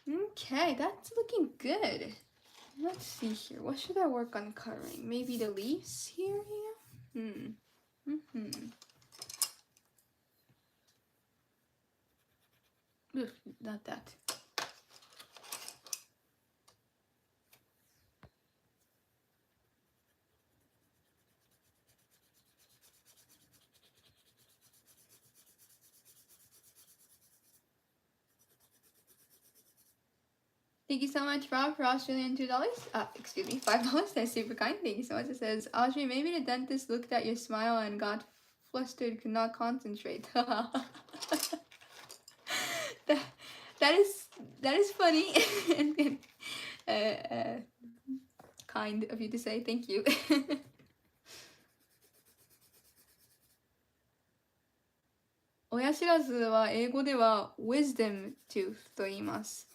Speaker 1: Okay, that's looking good. Let's see here. What should I work on coloring? Maybe the leaves here? Ugh, not that. Thank you so much, Rob, for Australian $2. Excuse me, $5. That's super kind. Thank you so much. It says, Audrey, maybe the dentist looked at your smile and got flustered, could not concentrate. that is funny and kind of you to say. Thank you. 親知らずは英語では wisdom tooth と言います。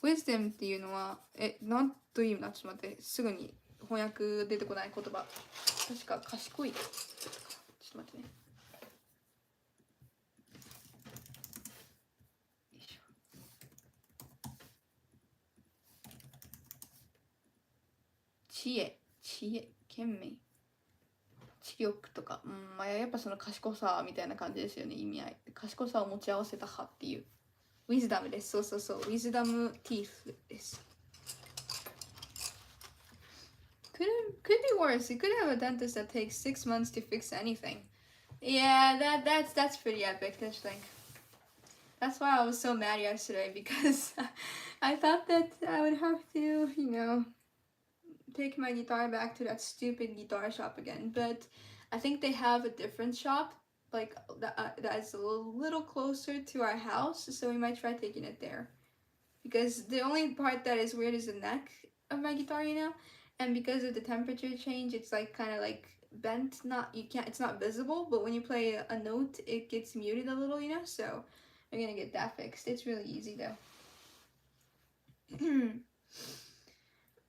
Speaker 1: wisdom っていうのは、なんという意味だ？ちょっと待って、すぐに翻訳出てこない言葉。確か賢い。ちょっと待ってね。よいしょ。知恵、賢明。知力とか、やっぱその賢さみたいな感じですよね、意味合い。賢さを持ち合わせた歯っていう。wisdom です。そうそうそう。wisdom teeth です。Could be worse. You could have a dentist that takes 6 months to fix anything. Yeah, that's pretty epic, don't you think? That's why I was so mad yesterday, because I thought that I would have to, take my guitar back to that stupid guitar shop again. But I think they have a different shop, like that is a little closer to our house, so we might try taking it there. Because the only part that is weird is the neck of my guitar, and because of the temperature change, it's like kind of like bent. It's not visible, but when you play a note, it gets muted a little, so I'm gonna get that fixed. It's really easy though.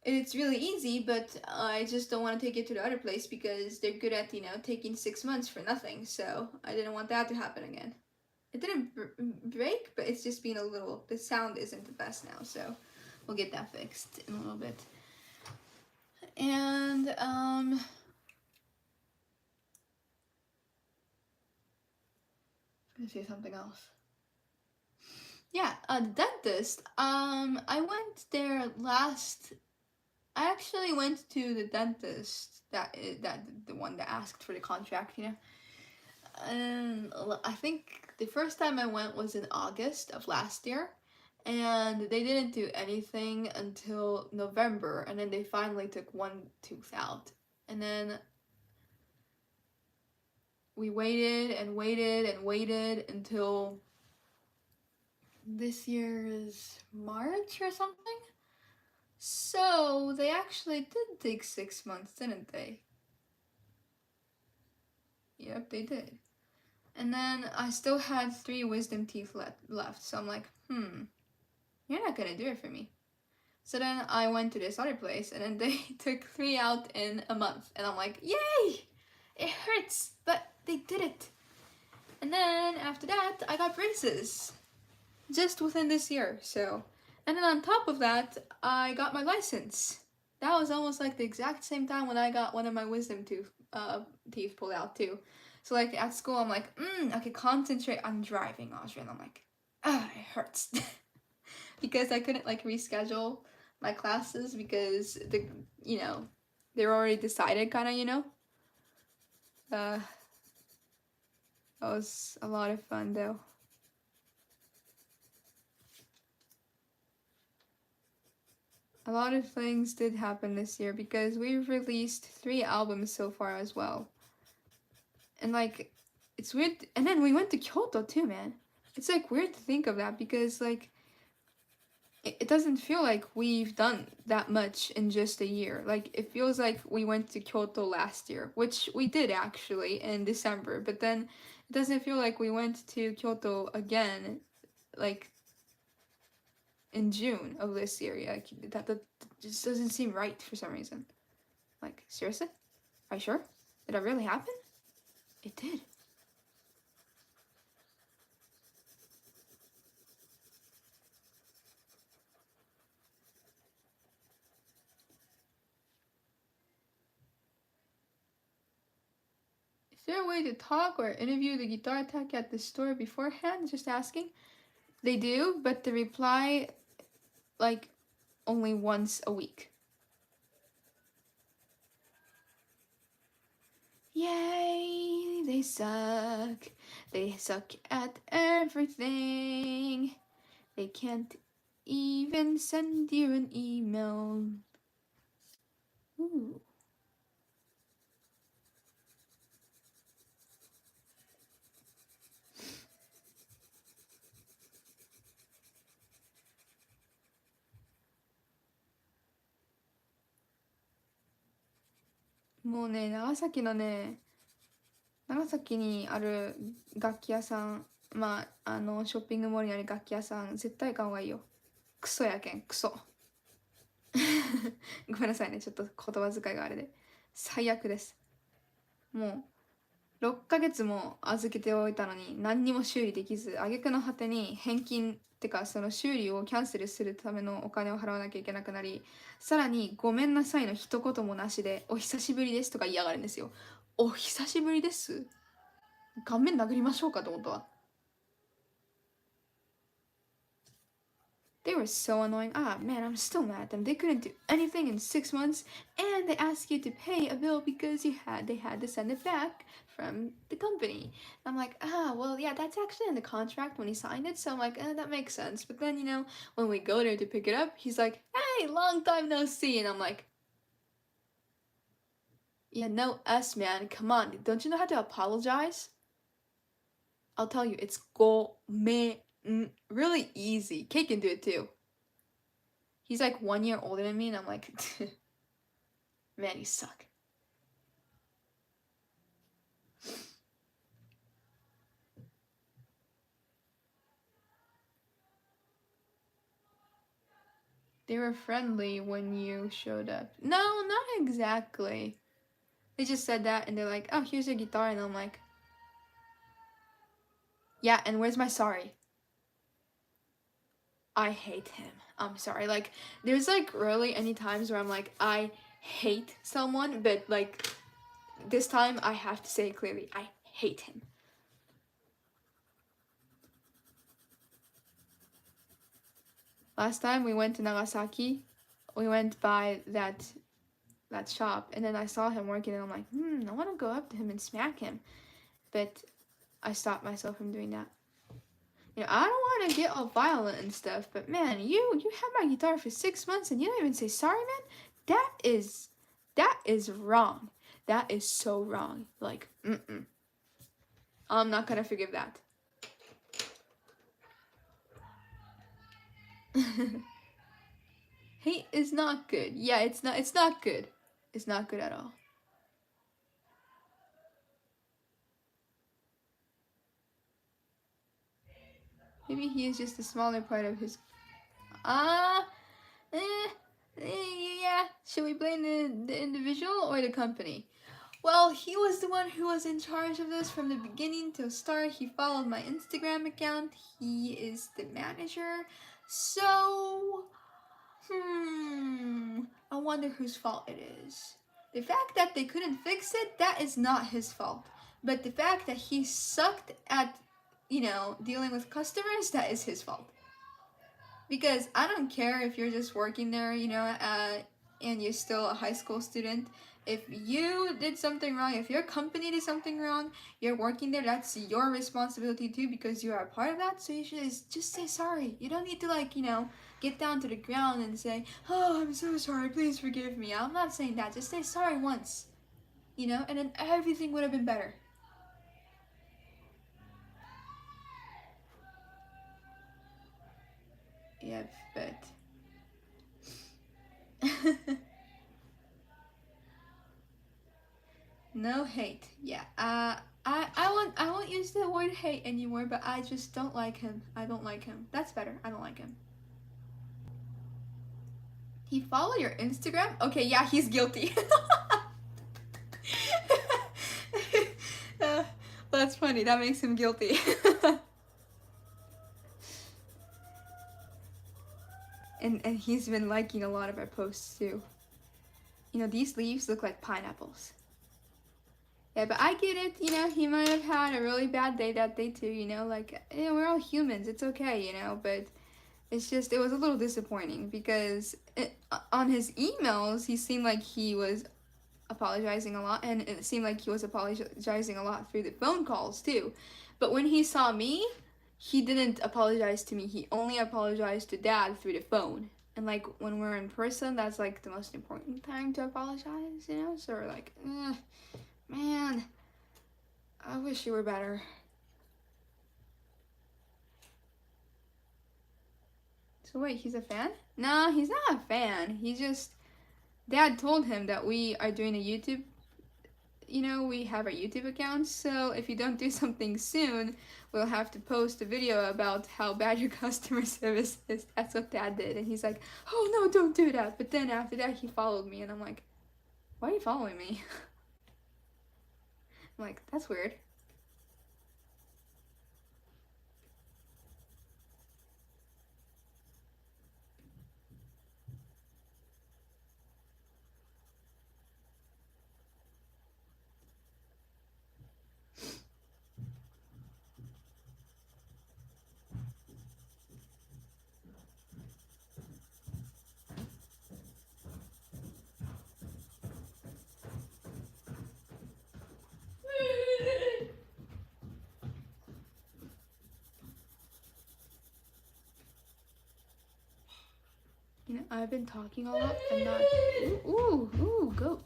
Speaker 1: It's really easy, but I just don't want to take it to the other place because they're good at, taking 6 months for nothing. So I didn't want that to happen again. It didn't break, but it's just been a little, the sound isn't the best now. So we'll get that fixed in a little bit. And, I'm gonna say something else. Yeah, the dentist. I went there I actually went to the dentist that the one that asked for the contract, and I think the first time I went was in August of last year, and they didn't do anything until November, and then they finally took one tooth out, and then we waited and waited and waited until this year's March or something. So they actually did take 6 months, didn't they? Yep, they did. And then I still had 3 wisdom teeth left. So I'm like, you're not gonna do it for me. So then I went to this other place, and then they took 3 out in a month. And I'm like, yay! It hurts, but they did it. And then after that, I got braces. Just within this year, so. And then on top of that, I got my license. That was almost like the exact same time when I got one of my wisdom teeth pulled out too. So like at school, I'm like, I can concentrate on driving, Audrey. And I'm like, it hurts. Because I couldn't like reschedule my classes because they're already decided kinda. That was a lot of fun though. A lot of things did happen this year because we've released 3 albums so far as well. And like, it's weird. And then we went to Kyoto too, man. It's like weird to think of that because like, it doesn't feel like we've done that much in just a year. Like, it feels like we went to Kyoto last year, which we did actually in December. But then it doesn't feel like we went to Kyoto again, like, in June of this year. Like, that just doesn't seem right for some reason. Like, seriously? Are you sure? Did that really happen? It did. Is there a way to talk or interview the guitar tech at the store beforehand? Just asking. They do, but the reply, like, only once a week. Yay, they suck. They suck at everything. They can't even send you an email. Ooh.もうね、長崎にある楽器屋さん、まあ、ショッピングモールにある楽器屋さん、絶対買う方がいいよ。クソやけん、クソ。ごめんなさいね、ちょっと言葉遣いがあれで。最悪です。もう、6ヶ月も預けておいたのに何にも修理できず、挙句の果てに返金ってかその修理をキャンセルするためのお金を払わなきゃいけなくなり、さらにごめんなさいの一言もなしでお久しぶりですとか言いやがるんですよ。お久しぶりです？顔面殴りましょうかと思ったわ。They were so annoying. Ah, man, I'm still mad at them. They couldn't do anything in 6 months, and they asked you to pay a bill because they had to send it back from the company. I'm like, well, yeah, that's actually in the contract when he signed it, so I'm like, that makes sense. But then, when we go there to pick it up, he's like, hey, long time no see, and I'm like, yeah, no us, man. Come on, don't you know how to apologize? I'll tell you, it's go me. Really easy. Kate can do it too. He's like 1 year older than me, and I'm like, man, you suck. They were friendly when you showed up. No, not exactly. They just said that, and they're like, oh, here's your guitar, and I'm like, yeah, and where's my sorry? I hate him. I'm sorry. Like, there's like rarely any times where I'm like, I hate someone, but like, this time I have to say it clearly. I hate him. Last time we went to Nagasaki, we went by that shop, and then I saw him working, and I'm like, I want to go up to him and smack him. But I stopped myself from doing that. I don't want to get all violent and stuff, but man, you had my guitar for 6 months and you don't even say sorry, man? That is wrong. That is so wrong. Like, I'm not gonna forgive that. Hate is is not good. Yeah, it's not good. It's not good at all. Maybe he is just a smaller part of his yeah. Should we blame the individual or the company? Well, he was the one who was in charge of this from the beginning to start. He followed my Instagram account. He is the manager. So, I wonder whose fault it is. The fact that they couldn't fix it, that is not his fault. But the fact that he sucked at, dealing with customers, that is his fault. Because I don't care if you're just working there, and you're still a high school student. If you did something wrong, if your company did something wrong, you're working there, that's your responsibility too, because you are a part of that. So you should just say sorry. You don't need to get down to the ground and say, oh, I'm so sorry, please forgive me. I'm not saying that. Just say sorry once, and then everything would have been better. Yeah, but no hate. Yeah. I won't use the word hate anymore, but I just don't like him. I don't like him. That's better. I don't like him. He followed your Instagram? Okay, yeah, he's guilty. That's funny. That makes him guilty. And he's been liking a lot of our posts too. These leaves look like pineapples. Yeah, but I get it, he might have had a really bad day that day too, we're all humans, it's okay, but it's just, it was a little disappointing because on his emails, he seemed like he was apologizing a lot, and it seemed like he was apologizing a lot through the phone calls too. But when he saw me, he didn't apologize to me. He only apologized to Dad through the phone. And when we're in person, that's the most important time to apologize, So we're like, man, I wish you were better. So wait, he's a fan? No, he's not a fan. He just, Dad told him that we are doing a YouTube, we have our YouTube account, so if you don't do something soon, we'll have to post a video about how bad your customer service is. That's what Dad did, and he's like, oh no, don't do that. But then after that, he followed me, and I'm like, why are you following me? I'm like, that's weird. I've been talking a lot and not. Ooh, goat.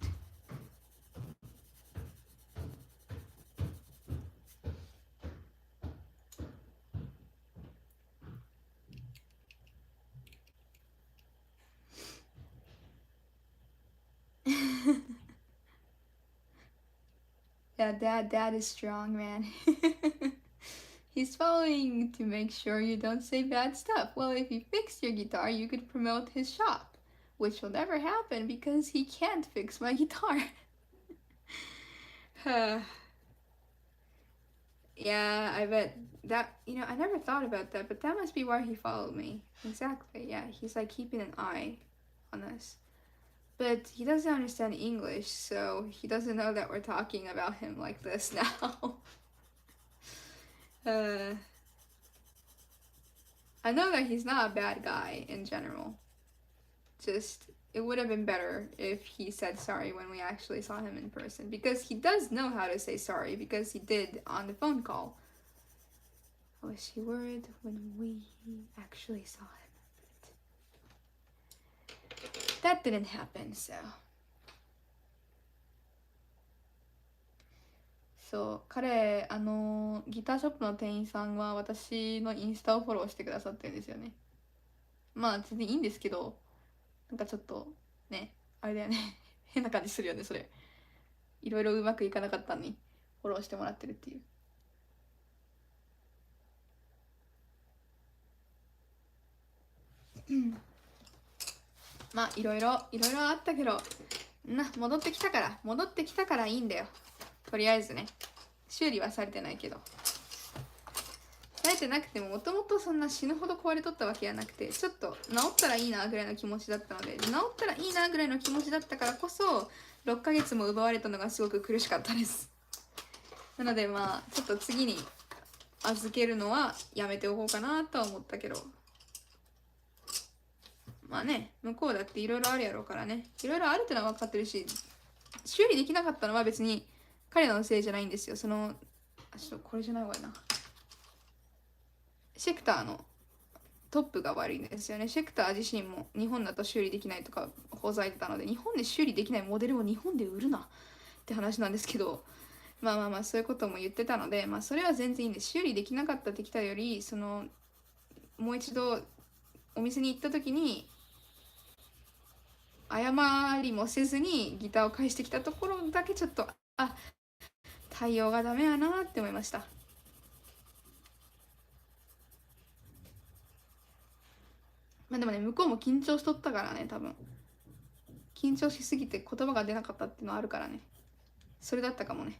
Speaker 1: Yeah, Dad is strong, man. He's following to make sure you don't say bad stuff. Well, if you fix your guitar, you could promote his shop, which will never happen because he can't fix my guitar. Yeah, I bet that, I never thought about that, but that must be why he followed me. Exactly, yeah, he's keeping an eye on us. But he doesn't understand English, so he doesn't know that we're talking about him like this now. I know that he's not a bad guy in general. Just, it would have been better if he said sorry when we actually saw him in person. Because he does know how to say sorry, because he did on the phone call. I wish he would when we actually saw him. But that didn't happen, so. そう彼ギターショップの店員さんは私のインスタをフォローしてくださってるんですよね。まあ全然いいんですけど、なんかちょっとね、あれだよね。変な感じするよね、それ。いろいろうまくいかなかったのに、フォローしてもらってるっていう。まあ、いろいろあったけど、戻ってきたからいいんだよ。とりあえずね。修理はされてないけど。されてなくても、もともとそんな死ぬほど壊れとったわけじゃなくて、ちょっと治ったらいいなぐらいの気持ちだったので、治ったらいいなぐらいの気持ちだったからこそ、6ヶ月も奪われたのがすごく苦しかったです。なのでまあ、ちょっと次に預けるのはやめておこうかなとは思ったけど。まあね、向こうだっていろいろあるやろうからね。いろいろあるってのは分かってるし、修理できなかったのは別に彼のせいじゃないんですよ。ちょっとこれじゃないわよな。シェクターのトップが悪いんですよね。シェクター自身も日本だと修理できないとかほざいてたので、日本で修理できないモデルを日本で売るなって話なんですけど、まあそういうことも言ってたので、まあそれは全然いいんです。修理できなかったってきたより、もう一度お店に行った時に謝りもせずにギターを返してきたところだけちょっと対応がダメやなって思いました。まあでもね、向こうも緊張しとったからね、多分緊張しすぎて言葉が出なかったっていうのはあるからね。それだったかもね。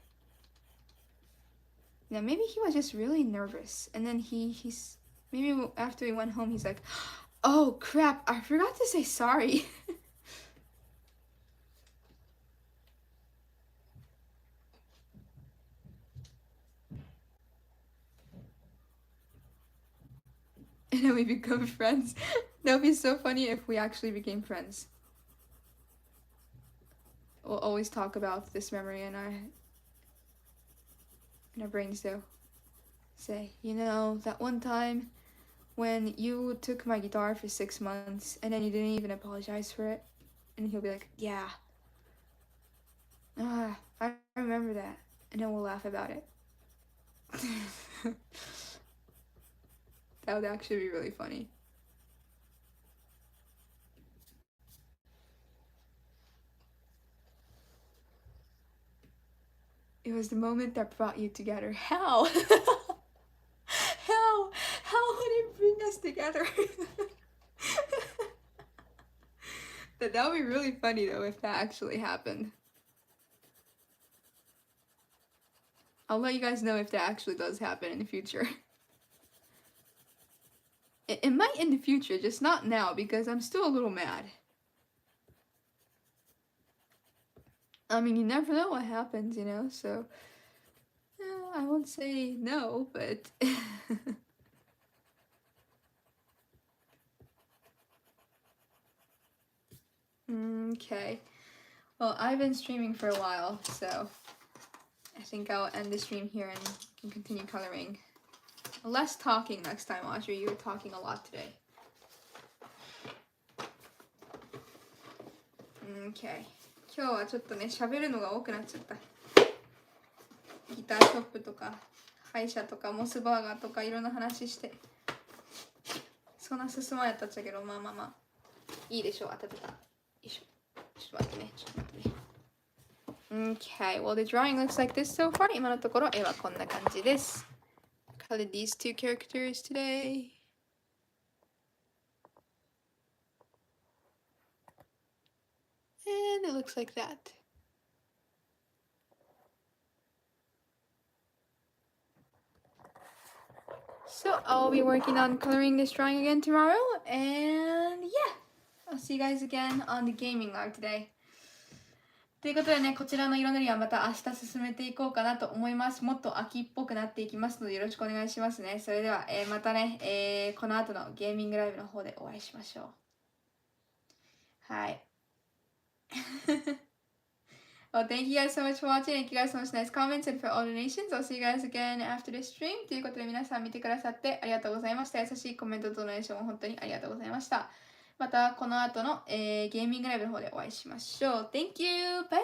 Speaker 1: Yeah, maybe he was just really nervous, and then he's maybe after he went home he's like, oh crap, I forgot to say sorry. And then we become friends. That would be so funny if we actually became friends. We'll always talk about this memory in our brains though. Say, you know, that one time when you took my guitar for 6 months and then you didn't even apologize for it. And he'll be like, yeah. I remember that. And then we'll laugh about it. That would actually be really funny. It was the moment that brought you together. How? How would it bring us together? That would be really funny though if that actually happened. I'll let you guys know if that actually does happen in the future. It might in the future, just not now because I'm still a little mad. I mean, you never know what happens, you know, so I won't say no, but okay. Well, I've been streaming for a while, so I think I'll end the stream here and can continue coloring. Less talking next time, Audrey. You were talking a lot today. Okay. 今日はちょっとね、喋るのが多くなっちゃった。ギターショップとか、歯医者とか、モスバーガーとかいろんな話して。そんな進まんやったっちゃけど、まあ。いいでしょう、当たってた。よいしょ。ちょっと待ってね、Okay, well the drawing looks like this so far. 今のところ絵はこんな感じです。Colored these two characters today. And it looks like that. So I'll be working on coloring this drawing again tomorrow. And yeah, I'll see you guys again on the gaming log today. ということでね、こちらの色塗りはまた明日進めていこうかなと思います。もっと秋っぽくなっていきますのでよろしくお願いしますね。それでは、またね、この後のゲーミングライブの方でお会いしましょう。はい。Well, thank you guys so much for watching. Thank you guys so much nice comments and for all donations. I'll see you guys again after this stream. ということで皆さん見てくださってありがとうございました。優しいコメントとドネーションも本当にありがとうございました。またこの後の、ゲーミングライブの方でお会いしましょう。Thank you! バイバイ